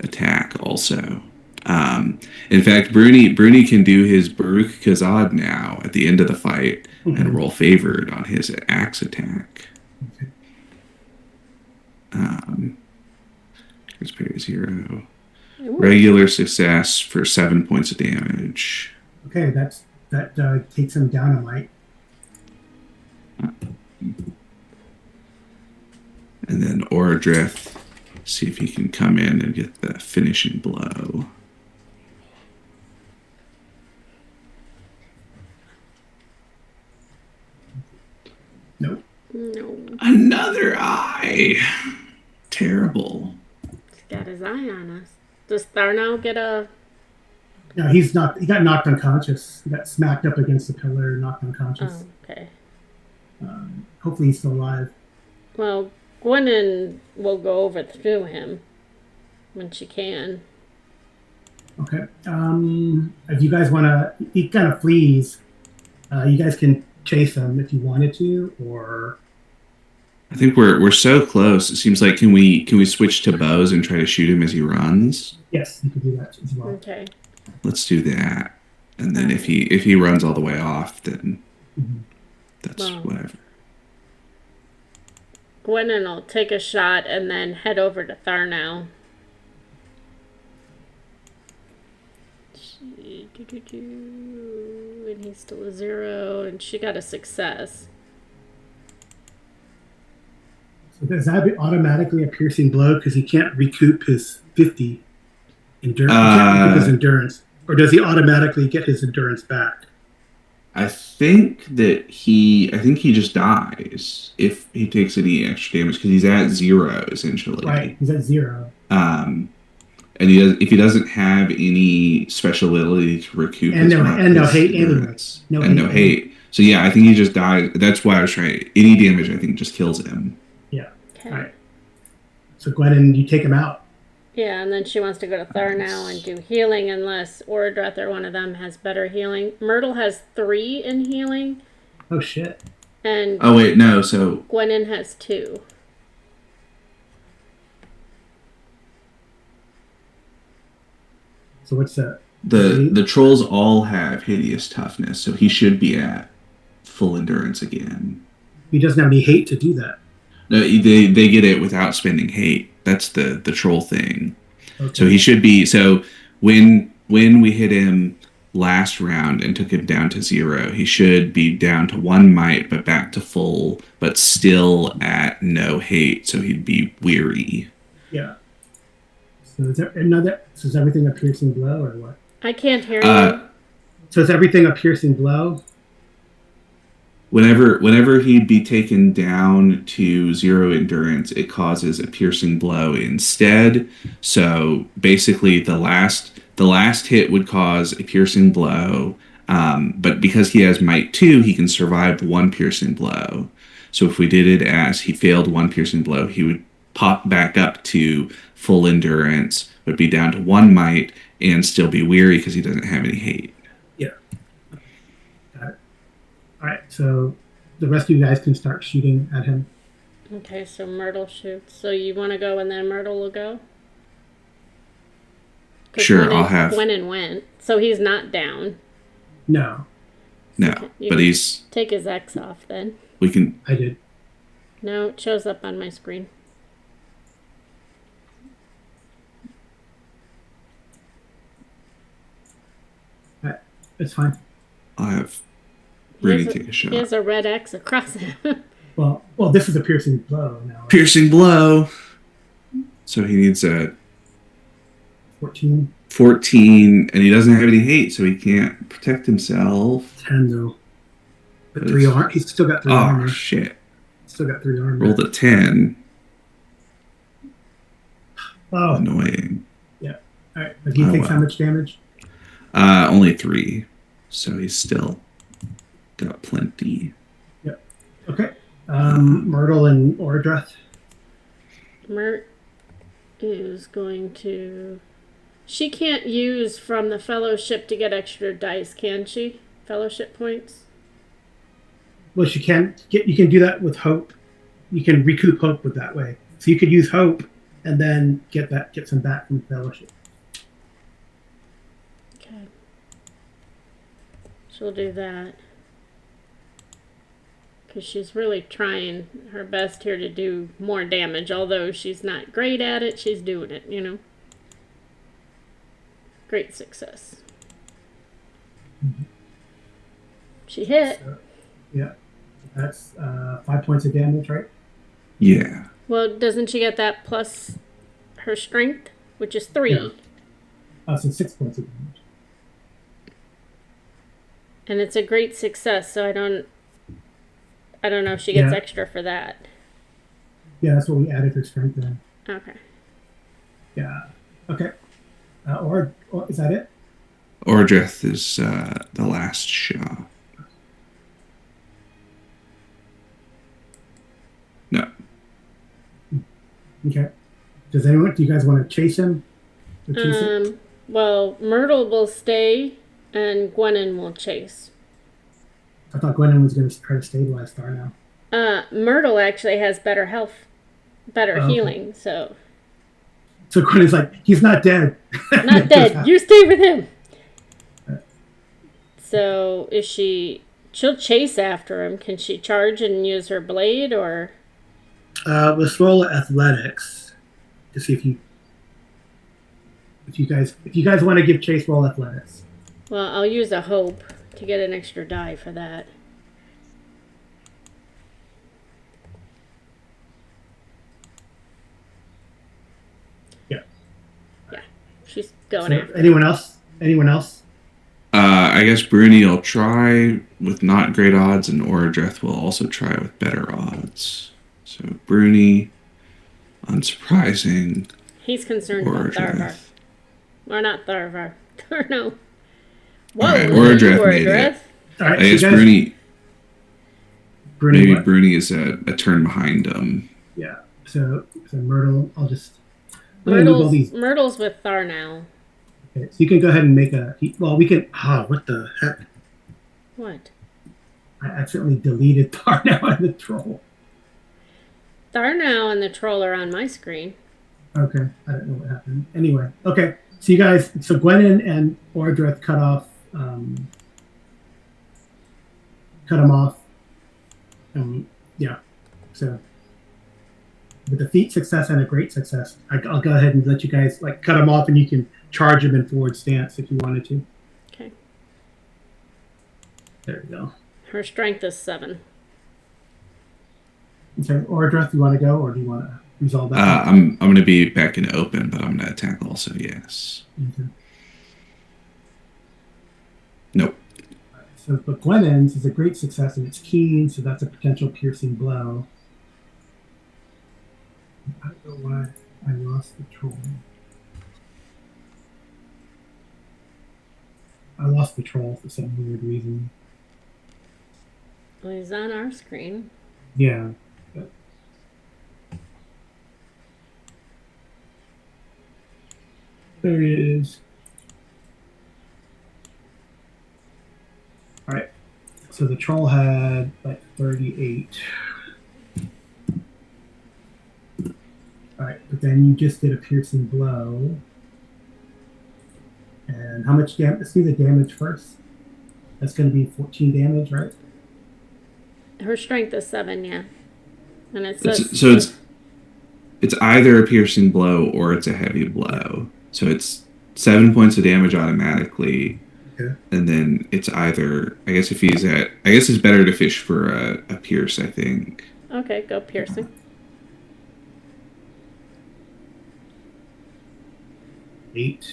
attack also. In fact, Bruni can do his Baruch Kazad now at the end of the fight and roll favored on his axe attack. Okay. Here's parry 0. Ooh. Regular success for 7 points of damage. Okay, that takes him down a mite. And then Orodreth, see if he can come in and get the finishing blow. Nope. No. Another eye. Terrible. He's got his eye on us. Does Tharnell get a... No, he's not. He got knocked unconscious. He got smacked up against the pillar, knocked unconscious. Oh, okay. Hopefully, he's still alive. Well, Gwennon will go over through him when she can. Okay. If you guys want to, he kind of flees. You guys can chase him if you wanted to, or I think we're so close. It seems like can we switch to bows and try to shoot him as he runs? yes, you can do that as well. Okay. Let's do that. And then if he runs all the way off, then that's whatever. Gwennon will take a shot and then head over to Tharnell. And he's still a 0, and she got a success. So does that be automatically a piercing blow because he can't recoup his 50 endurance? He can't recoup his endurance, or does he automatically get his endurance back? I think he just dies if he takes any extra damage because he's at 0 essentially. Right, he's at 0. And if he doesn't have any special ability to recoup and no hate endurance, anyway. No hate. So yeah, I think he just dies. That's why I was trying. Any damage, I think, just kills him. Yeah. Okay. All right. So Gwennon, you take him out. Yeah, and then she wants to go to Tharnell and do healing unless Orodreth or one of them has better healing. Myrtle has 3 in healing. Oh shit. And oh wait, no. So Gwennon has 2. So what's that? the trolls all have hideous toughness, so he should be at full endurance again. He doesn't have any hate to do that. No, they get it without spending hate. That's the troll thing. Okay. So he should be. So when we hit him last round and took him down to 0, he should be down to 1 might, but back to full, but still at no hate. So he'd be weary. Yeah. So is everything a piercing blow or what? I can't hear you. So is everything a piercing blow? Whenever he'd be taken down to 0 endurance, it causes a piercing blow instead. So basically, the last hit would cause a piercing blow, but because he has might 2, he can survive 1 piercing blow. So if we did it as he failed 1 piercing blow, he would pop back up to full endurance, would be down to 1 might, and still be weary because he doesn't have any hate. Yeah. Got it. All right, so the rest of you guys can start shooting at him. Okay, so Myrtle shoots. So you want to go and then Myrtle will go? Sure, I'll have... Gwennon went, so he's not down. No. No, but he's... Take his X off then. We can... I did. No, it shows up on my screen. It's fine. I'll have Brady take a shot. He has a red X across him. Well, this is a piercing blow now. Piercing blow. So he needs a 14. 14, and he doesn't have any hate, so he can't protect himself. 10 though. But 3 armor. He's still got 3 armor. Oh shit! Still got 3 armor. Rolled a 10. Oh, annoying. Yeah. All right. But he takes how much damage? Only 3, so he's still got plenty. Yep. Okay. Myrtle and Orodreth. Myrt is going to... She can't use from the fellowship to get extra dice, can she? Fellowship points? Well, she can get. You can do that with hope. You can recoup hope with that way. So you could use hope and then get some back from fellowship. Okay. She'll do that. Because she's really trying her best here to do more damage. Although she's not great at it, she's doing it, you know. Great success. She hit. So, yeah, that's 5 points of damage, right? Yeah. Well, doesn't she get that plus her strength, which is 3? Yeah. So 6 points of damage. And it's a great success, so I don't know if she gets Yeah. extra for that. Yeah, that's what we added for strength then. Okay. Yeah. Okay. Or is that it? Ordreth is the last shot. No. Okay. Do you guys want to chase him? Or chase it? Well, Myrtle will stay and Gwenin will chase. I thought Gwennon was going to try to stabilize Star now. Myrtle actually has better health, better healing, so. So Gwennon's like, he's not dead. Not dead. You stay with him. So is she'll chase after him. Can she charge and use her blade, or? Let's roll athletics to see if you guys want to give chase, roll athletics. Well, I'll use a hope to get an extra die for that. Yeah. Yeah. She's going So after anyone else? Anyone else? I guess Bruni will try with not great odds, and Ordreth will also try with better odds. So Bruni, unsurprising. He's concerned about Tharvar. Or not Tharvar. No. Whoa, Alright, Ordreth made it. All right, I guess Bruni maybe what? Bruni is a turn behind him. Yeah. So Myrtle, I'm gonna move all these. Myrtle's with Thar now. Okay, so you can go ahead and make we can. What the heck? What? I accidentally deleted Tharnow and the troll. Tharnow and the troll are on my screen. Okay, I don't know what happened. Anyway, okay. So you guys, Gwenin and Ordreth cut them off. Yeah. So with a feat success and a great success, I'll go ahead and let you guys cut them off, and you can charge them in forward stance if you wanted to. Okay. There we go. Her strength is 7. Okay, Ordreth, you want to go, or do you want to resolve that? I'm going to be back in open, but I'm going to attack also. Yes. Okay. Nope. So, but Gwenin's is a great success, and it's keen, so that's a potential piercing blow. I don't know why I lost the troll. I lost the troll for some weird reason. Well, he's on our screen. Yeah. But... There he is. All right. So the troll had 38. All right, but then you just did a piercing blow. And how much damage? Let's do the damage first. That's going to be 14 damage, right? Her strength is 7, yeah. And it's it's either a piercing blow or it's a heavy blow. So it's 7 points of damage automatically. Okay. And then it's either, I guess it's better to fish for a pierce, I think. Okay, go piercing. Eight.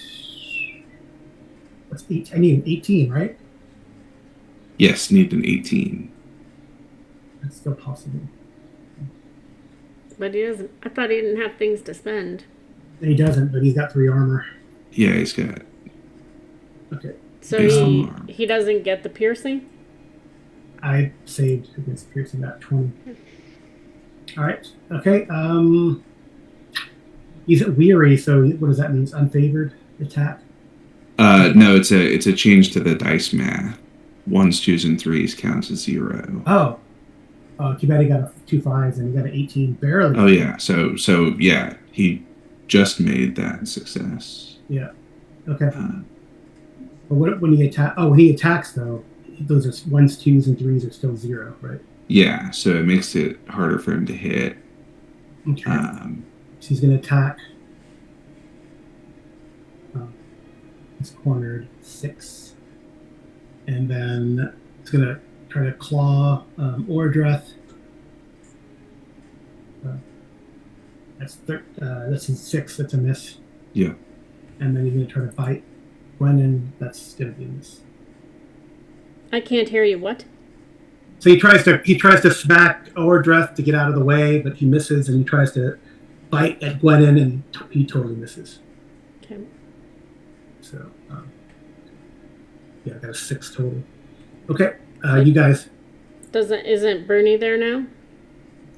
What's 8? I need an 18, right? Yes, need an 18. That's still possible. But he doesn't. I thought he didn't have things to spend. He doesn't, but he's got 3 armor. Yeah, he's got. Okay. So he doesn't get the piercing? I saved against piercing at 20. All right. Okay. He's weary, so what does that mean? It's unfavored attack? No, it's a change to the dice math. 1s, 2s, and 3s counts as 0. Oh. Too bad he got 2 5s and he got an 18 barely. Oh yeah. So yeah, he just made that success. Yeah. Okay. But when he attacks though, those are 1s, 2s, and 3s are still 0, right? Yeah. So it makes it harder for him to hit. Okay. So he's going to attack. It's cornered 6. And then it's going to try to claw Ordreth. That's a 6. That's a miss. Yeah. And then he's going to try to bite Gwennon. That's going to be a miss. I can't hear you. What? So he tries to smack Ordreth to get out of the way, but he misses, and he tries to bite at Gwennon, and he totally misses. Okay. So yeah, I got a 6 total. Okay, you guys. Isn't Bruni there now?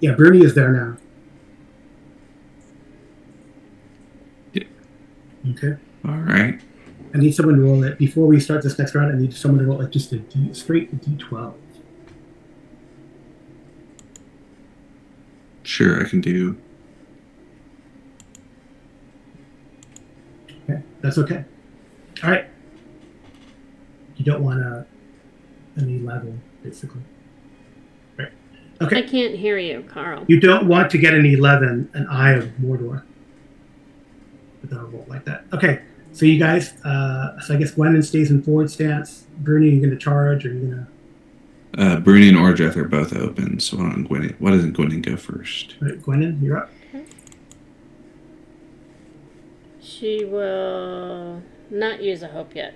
Yeah, Bruni is there now. Yeah. Okay. All right. I need someone to roll it before we start this next round. I need someone to roll like just straight D12. Sure, I can do. Okay, that's okay. All right. You don't want an 11, basically. Right. Okay. I can't hear you, Carl. You don't want to get an 11, an Eye of Mordor. But then I'll roll like that. Okay. So you guys, so I guess Gwennon stays in forward stance. Bruni, you're going to charge, or you're going to... Bruni and Ordreth are both open, so why doesn't Gwennon go first? All right, Gwennon, you're up. Okay. She will not use a hope yet.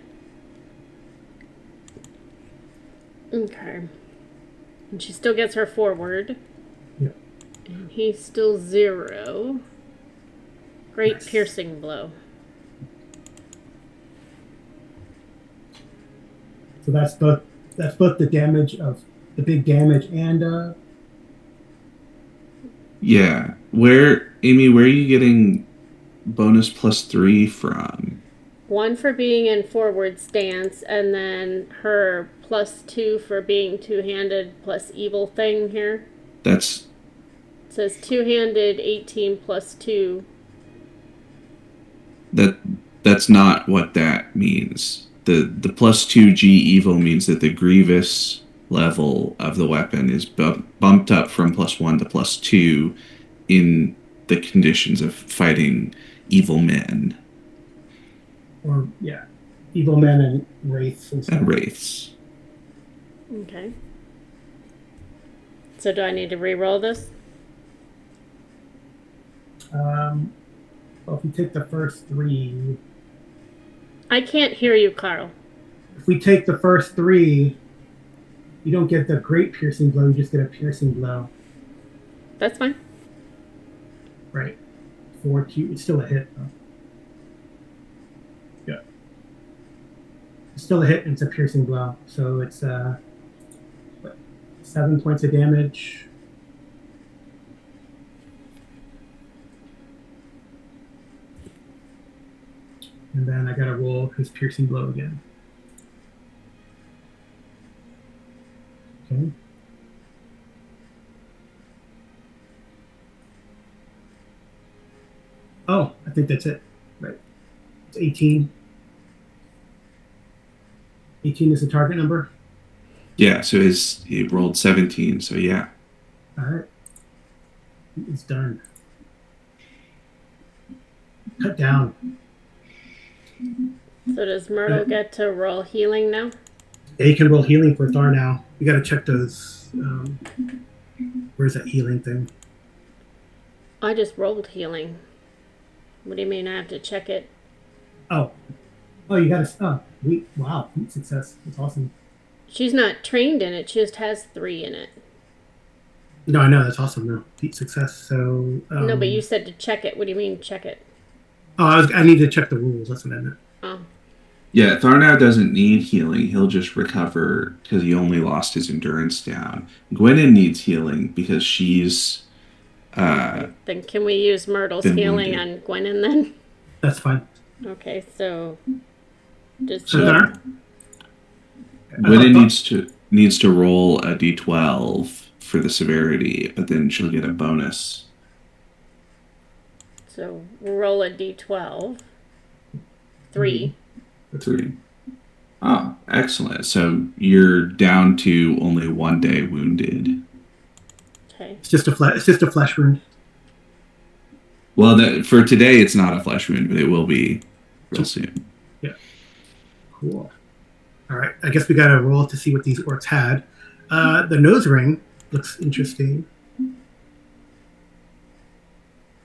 Okay. And she still gets her forward. Yep. And he's still 0. Great Nice. piercing blow. So that's both the damage of the big damage and Yeah. Amy, where are you getting bonus +3 from? 1 for being in forward stance, and then her +2 for being two-handed plus evil thing here. That's... It says two-handed 18 +2. That's not what that means. The +2 G evil means that the grievous level of the weapon is bumped up from +1 to +2 in the conditions of fighting evil men. or yeah, evil men and wraiths and stuff. And wraiths. Okay. So do I need to re-roll this? Well, if we take the first 3, I can't hear you, Carl. if we take the first 3, you don't get the great piercing blow. You just get a piercing blow. That's fine. Right. 4 Q. It's still a hit, though. Yeah. It's still a hit, and it's a piercing blow. So it's 7 points of damage. And then I gotta roll his piercing blow again. Okay. Oh, I think that's it. Right. It's 18. 18 is the target number. Yeah, so he rolled 17, so yeah. All right. It's done. Cut down. So does Myrtle get to roll healing now? Yeah, you can roll healing for Thar now. You got to check those. Where's that healing thing? I just rolled healing. What do you mean I have to check it? Oh, you got to. Oh, wow, feat success. That's awesome. She's not trained in it. She just has 3 in it. No, I know that's awesome. No, feat success. So No, but you said to check it. What do you mean check it? Oh, I need to check the rules. That's what I meant. Oh. Yeah, Tharnow doesn't need healing. He'll just recover because he only lost his endurance down. Gwennon needs healing because she's... Then can we use Myrtle's been healing wounded. on Gwennon then? That's fine. Okay, so just So Thar, Gwennon needs to roll a d12 for the severity, but then she'll get a bonus. So roll a d12. 3. 3. Oh, excellent. So you're down to only 1 day wounded. Okay. it's just a flesh wound. Well, for today, it's not a flesh wound, but it will be real soon. Yeah. Cool. All right. I guess we got to roll to see what these orcs had. The nose ring looks interesting.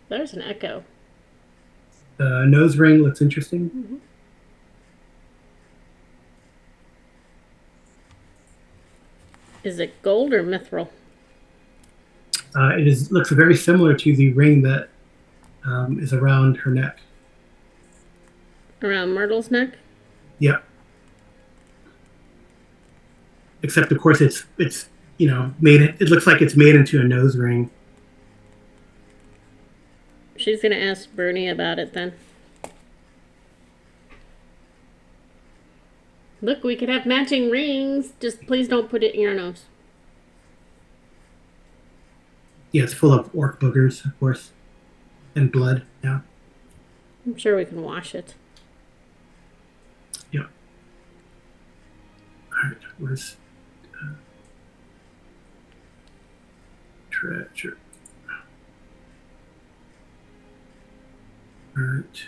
There's an echo. The nose ring looks interesting. Mm-hmm. Is it gold or mithril? It looks very similar to the ring that is around her neck. Around Myrtle's neck? Yep. Except, of course, it's made. It looks like it's made into a nose ring. She's going to ask Bernie about it then. Look, we could have matching rings. Just please don't put it in your nose. Yeah, it's full of orc boogers, of course, and blood. Yeah. I'm sure we can wash it. Yep. All right. Where's treasure? All right.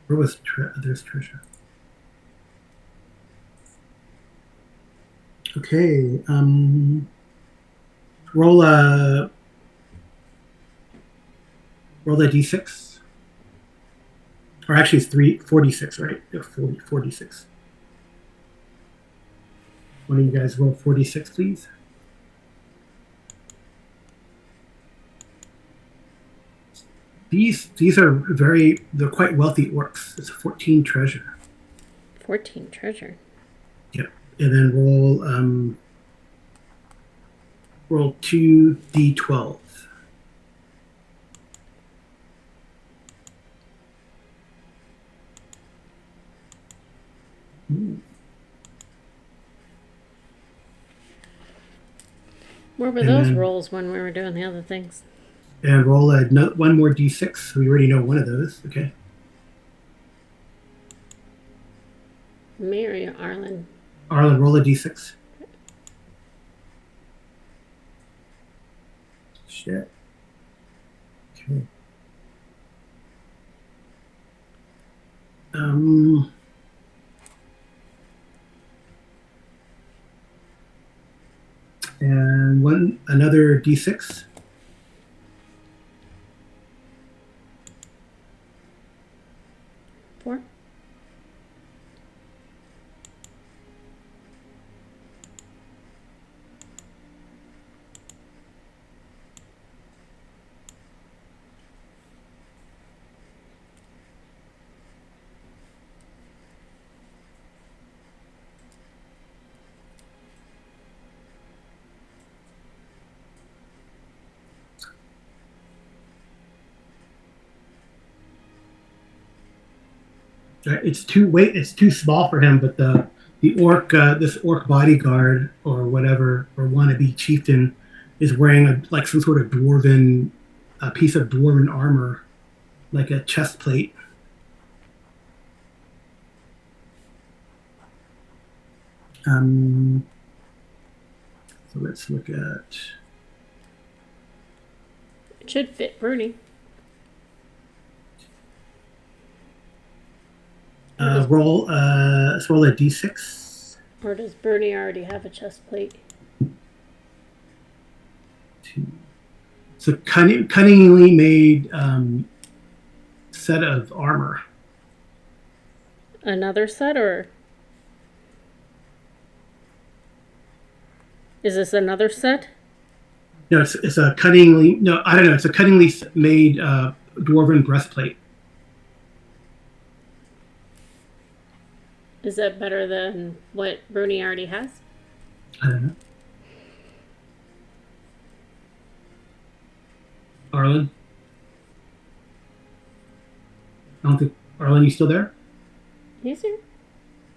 Where was there's treasure? Okay. Roll a d6. Or actually, it's 46, right? 46. One of you guys roll 46, please. These are they're quite wealthy orcs. It's 14 treasure. 14 treasure. Yep. And then roll 2d12. Where were those rolls when we were doing the other things? And roll one more d6. So we already know one of those. Okay. Mary or Arlen? Arlen, roll a d6. Shit. Okay. And another d6. Four. It's too small for him, but this orc bodyguard or whatever, or wannabe chieftain, is wearing some sort of a piece of dwarven armor, like a chest plate. So let's look at. It should fit Bernie. Let's roll a d6. Or does Bernie already have a chest plate? 2. It's a cunningly made set of armor. Another set, or is this another set? No, it's a cunningly. No, I don't know. It's a cunningly made dwarven breastplate. Is that better than what Bernie already has? I don't know. Arlen? I don't think... Arlen, you still there? He's here.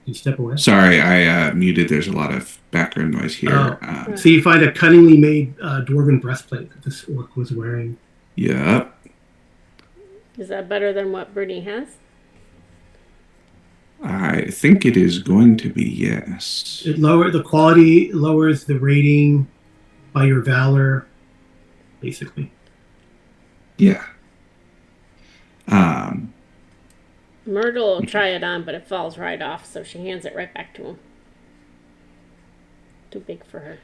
You step away. Sorry, I muted. There's a lot of background noise here. So you find a cunningly made dwarven breastplate that this orc was wearing. Yep. Is that better than what Bernie has? I think it is going to be yes. The quality lowers the rating by your valor, basically. Yeah. Myrtle will try it on, but it falls right off, so she hands it right back to him. Too big for her.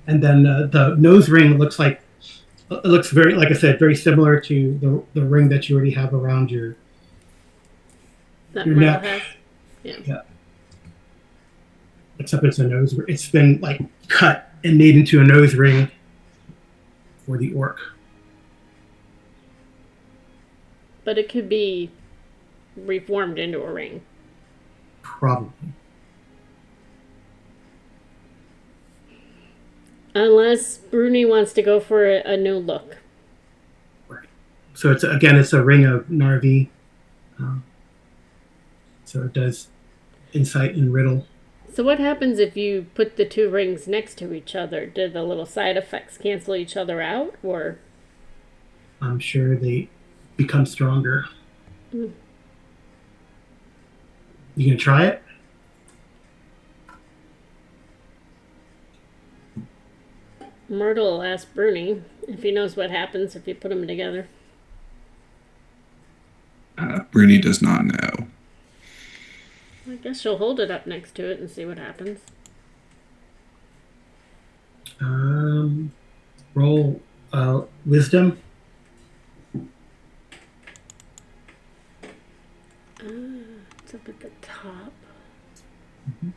And then the nose ring looks like it looks very, like I said, very similar to the ring that you already have around That your Myrtle neck. has. Yeah. Yeah. Except it's a nose. It's been like cut and made into a nose ring for the orc. But it could be reformed into a ring. Probably. Unless Bruni wants to go for a new look. Right. So it's a ring of Narvi. So it does insight and riddle. So what happens if you put the two rings next to each other? Do the little side effects cancel each other out, or? I'm sure they become stronger. You gonna try it? Myrtle asked Bruni if he knows what happens if you put them together. Bruni does not know. I guess she'll hold it up next to it and see what happens. Roll wisdom. It's up at the top. Mm-hmm.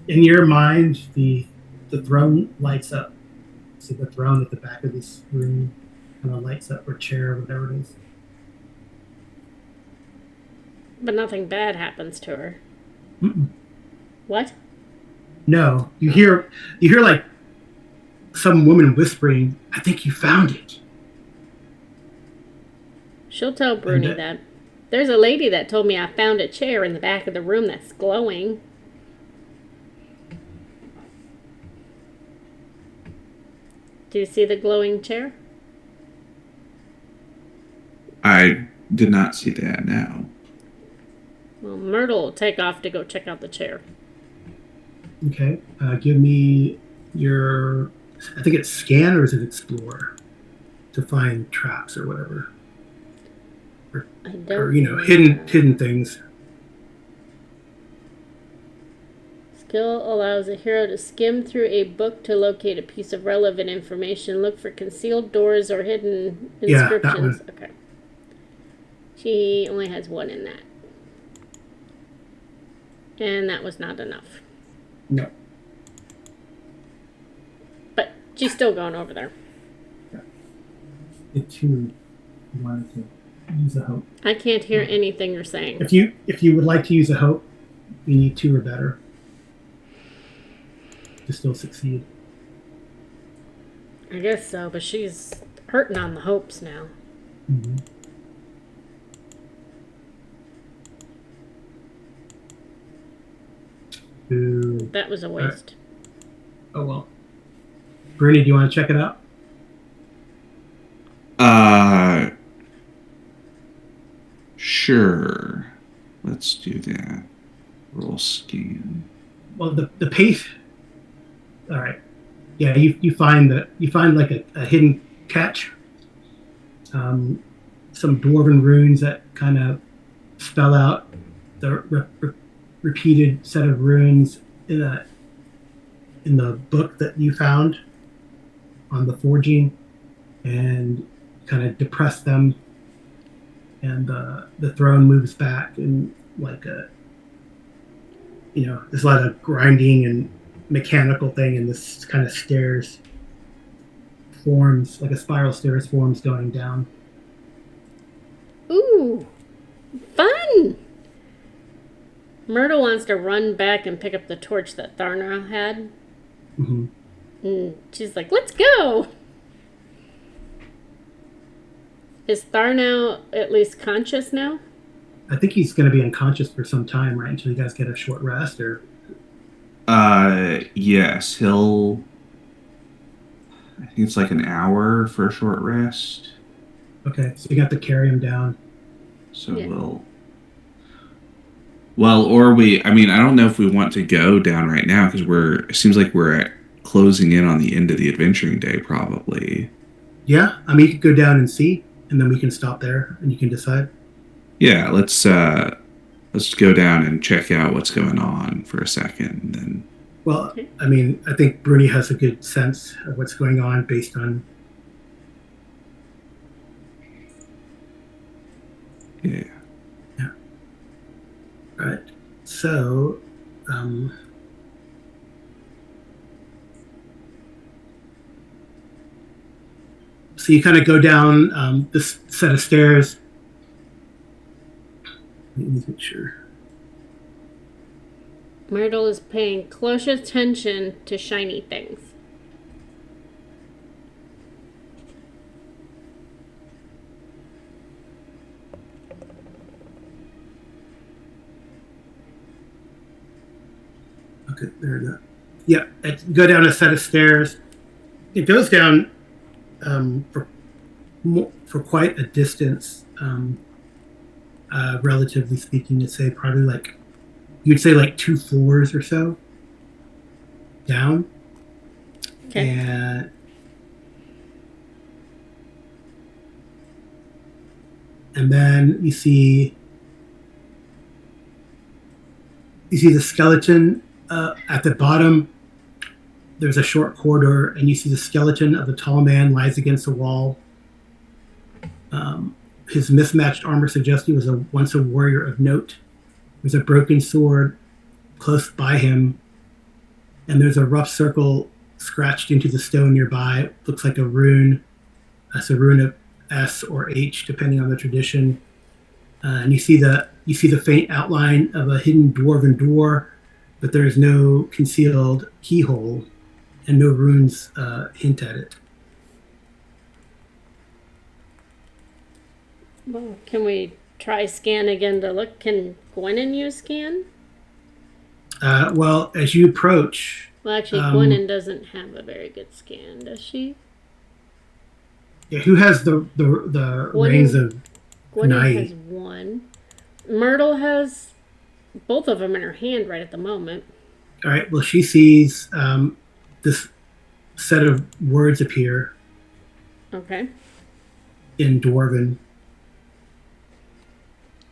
In your mind, the throne lights up. So the throne at the back of this room kind of lights up, or chair, or whatever it is. But nothing bad happens to her. Mm-mm. What? No, you hear like some woman whispering, "I think you found it." She'll tell Bruni that. There's a lady that told me I found a chair in the back of the room that's glowing. Do you see the glowing chair? I did not see that now. Well, Myrtle will take off to go check out the chair. Okay, give me your, I think it's scan, or is it explore, to find traps or whatever, or hidden things. Skill allows a hero to skim through a book to locate a piece of relevant information. Look for concealed doors or hidden inscriptions. Yeah, that one. Okay. She only has one in that. And that was not enough. No. But she's still going over there. Yeah. Get two. You wanted to use a hope. I can't hear anything you're saying. If you would like to use a hope, you need 2 or better to still succeed. I guess so, but she's hurting on the hopes now. Mm-hmm. Ooh. That was a waste. Oh well. Bruni, do you want to check it out? Sure. Let's do that. Roll scan. Well, the pace. All right. Yeah, you find like a hidden catch. Some dwarven runes that kind of spell out the repeated set of runes in the book that you found on the forging, and kind of depress them, and the throne moves back, and like there's a lot of grinding and mechanical thing, and this kind of stairs forms, like a spiral stairs forms going down. Ooh, fun! Myrtle wants to run back and pick up the torch that Tharna had. Mm-hmm. And she's like, let's go! Is Tharna at least conscious now? I think he's going to be unconscious for some time, right? Until you guys get a short rest, or... Yes, I think it's like an hour for a short rest. Okay, so you got to carry him down. So yeah. Well, or I mean, I don't know if we want to go down right now because it seems like we're closing in on the end of the adventuring day, probably. Yeah, I mean, you could go down and see, and then we can stop there, and you can decide. Yeah, let's go down and check out what's going on for a second. And then, Well, Okay. I mean, I think Bruni has a good sense of what's going on based on. yeah. Yeah. All right. So, um, so you kind of go down this set of stairs. Let me make sure. Myrtle is paying close attention to shiny things. Okay, there we go. Yeah, go down a set of stairs. It goes down for quite a distance, relatively speaking. You'd say probably you'd say like 2 floors or so down, Okay. and then you see the skeleton at the bottom. There's a short corridor, and you see the skeleton of a tall man lies against the wall. His mismatched armor suggests he was once a warrior of note. There's a broken sword close by him, and there's a rough circle scratched into the stone nearby. It looks like a rune. That's a rune of S or H, depending on the tradition. And you see the faint outline of a hidden dwarven door, but there is no concealed keyhole, and no runes hint at it. Well, can we try scan again to look? Can Gwennon use scan? Well, as you approach, Well, actually, Gwennon doesn't have a very good scan, does she? yeah, who has the rings of Gwennon night? has one. Myrtle has both of them in her hand right at the moment. All right. Well, she sees this set of words appear Okay. in Dwarven.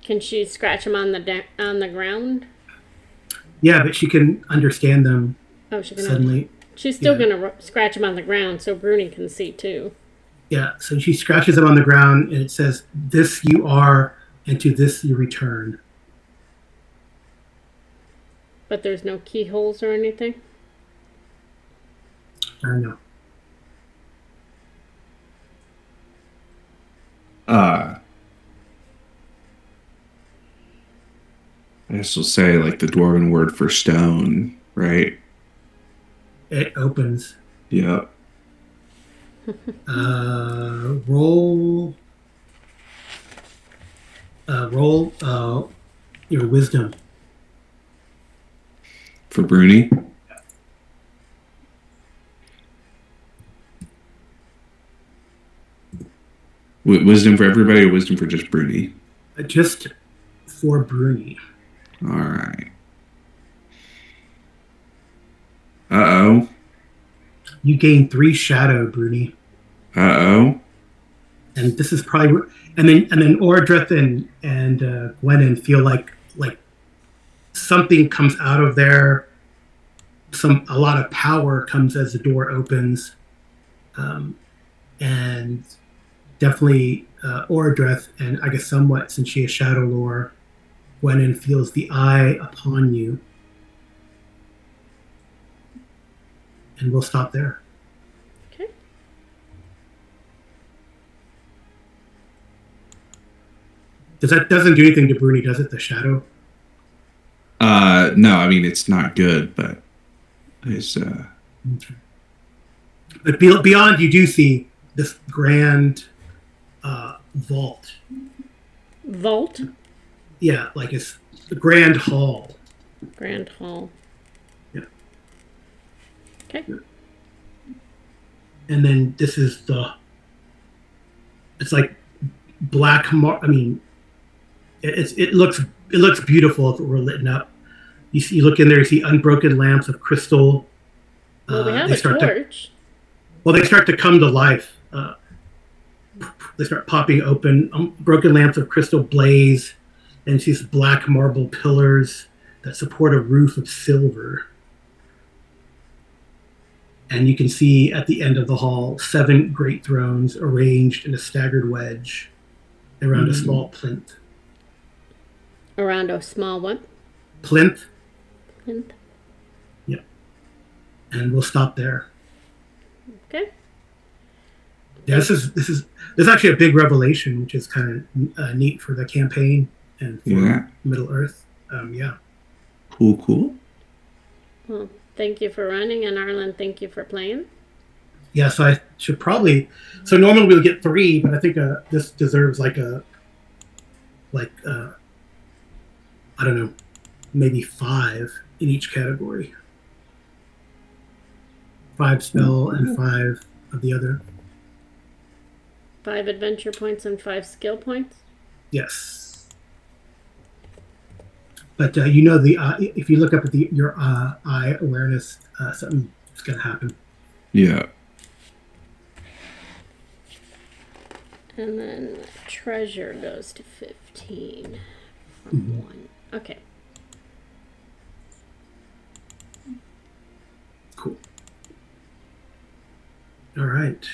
Can she scratch them on the ground? Yeah, but she can understand them Oh, she can. suddenly. She's still Yeah. gonna scratch them on the ground so Bruni can see too. Yeah, so she scratches them on the ground, and it says, "This you are, and to this you return." But there's no keyholes or anything. I don't know. Uh, I guess we'll say like the dwarven word for stone, right? It opens. Yep. Roll. Roll. Your wisdom. For Bruni. Wisdom for everybody or wisdom for just Bruni? Just for Bruni. All right. Uh-oh. You gain 3 shadow, Bruni. Uh-oh. And this is probably, and then Ordrith and Gwennon feel like something comes out of there. A lot of power comes as the door opens, and definitely Ordrith, and I guess somewhat since she has shadow lore, Gwennon feels the eye upon you. And we'll stop there. Okay. That doesn't do anything to Bruni, does it? The shadow. No, I mean it's not good, but it's But beyond, you do see this grand vault. Vault. Yeah, like it's the grand hall. Grand hall. Yeah. Okay. And then this is it's like black. I mean, it looks it looks beautiful if it were lit up. You look in there, you see unbroken lamps of crystal. Well, we have They a start to torch. well, they start to come to life. They start popping open. Broken lamps of crystal blaze, and these black marble pillars that support a roof of silver. And you can see at the end of the hall 7 great thrones arranged in a staggered wedge around a small plinth. Around a small one. Plinth? Plinth. Yeah. And we'll stop there. Okay. Yeah, this is actually a big revelation, which is kind of neat for the campaign and for Middle Earth. Yeah. Cool. Well, thank you for running, and Arlen, thank you for playing. Yeah, so I should probably. So normally we'll get 3, but I think this deserves I don't know, maybe 5 in each category. 5 spell and 5 of the other. 5 adventure points and 5 skill points. Yes. But if you look up at your eye awareness, something's gonna happen. Yeah. And then treasure goes to 15 from 1. Okay. Cool. All right.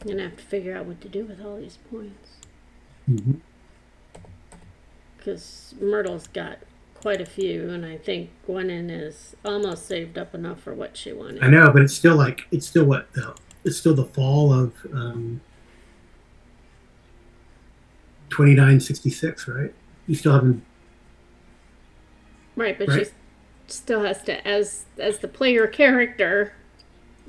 I'm gonna have to figure out what to do with all these points. Because Myrtle's got quite a few, and I think Gwennon is almost saved up enough for what she wanted. I know, but it's still the fall of 2966, right? You still haven't. Right, but she still has to, as the player character,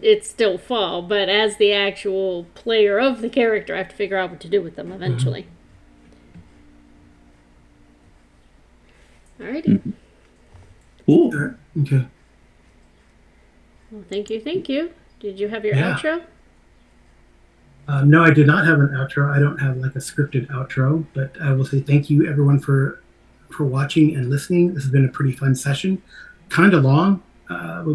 it's still fall, but as the actual player of the character, I have to figure out what to do with them eventually. Alrighty. Cool. Okay. Well, thank you. Did you have your outro? No, I did not have an outro. I don't have a scripted outro, but I will say thank you everyone for watching and listening. This has been a pretty fun session. Kind of long, but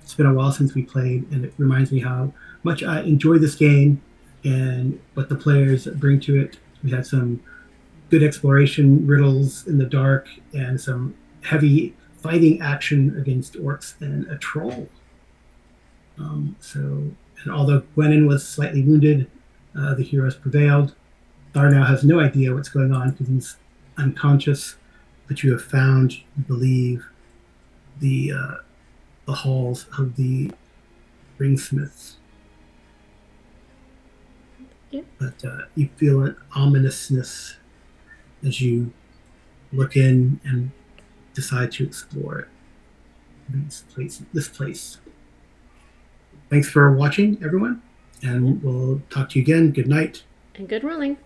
it's been a while since we played, and it reminds me how much I enjoy this game and what the players bring to it. We had some good exploration, riddles in the dark, and some heavy fighting action against orcs and a troll. And although Gwennon was slightly wounded, the heroes prevailed. Thar now has no idea what's going on because he's unconscious, but you have found, you believe, the halls of the ringsmiths. Yep. But you feel an ominousness as you look in and decide to explore this place. Thanks for watching, everyone, and we'll talk to you again. Good night. And good rolling.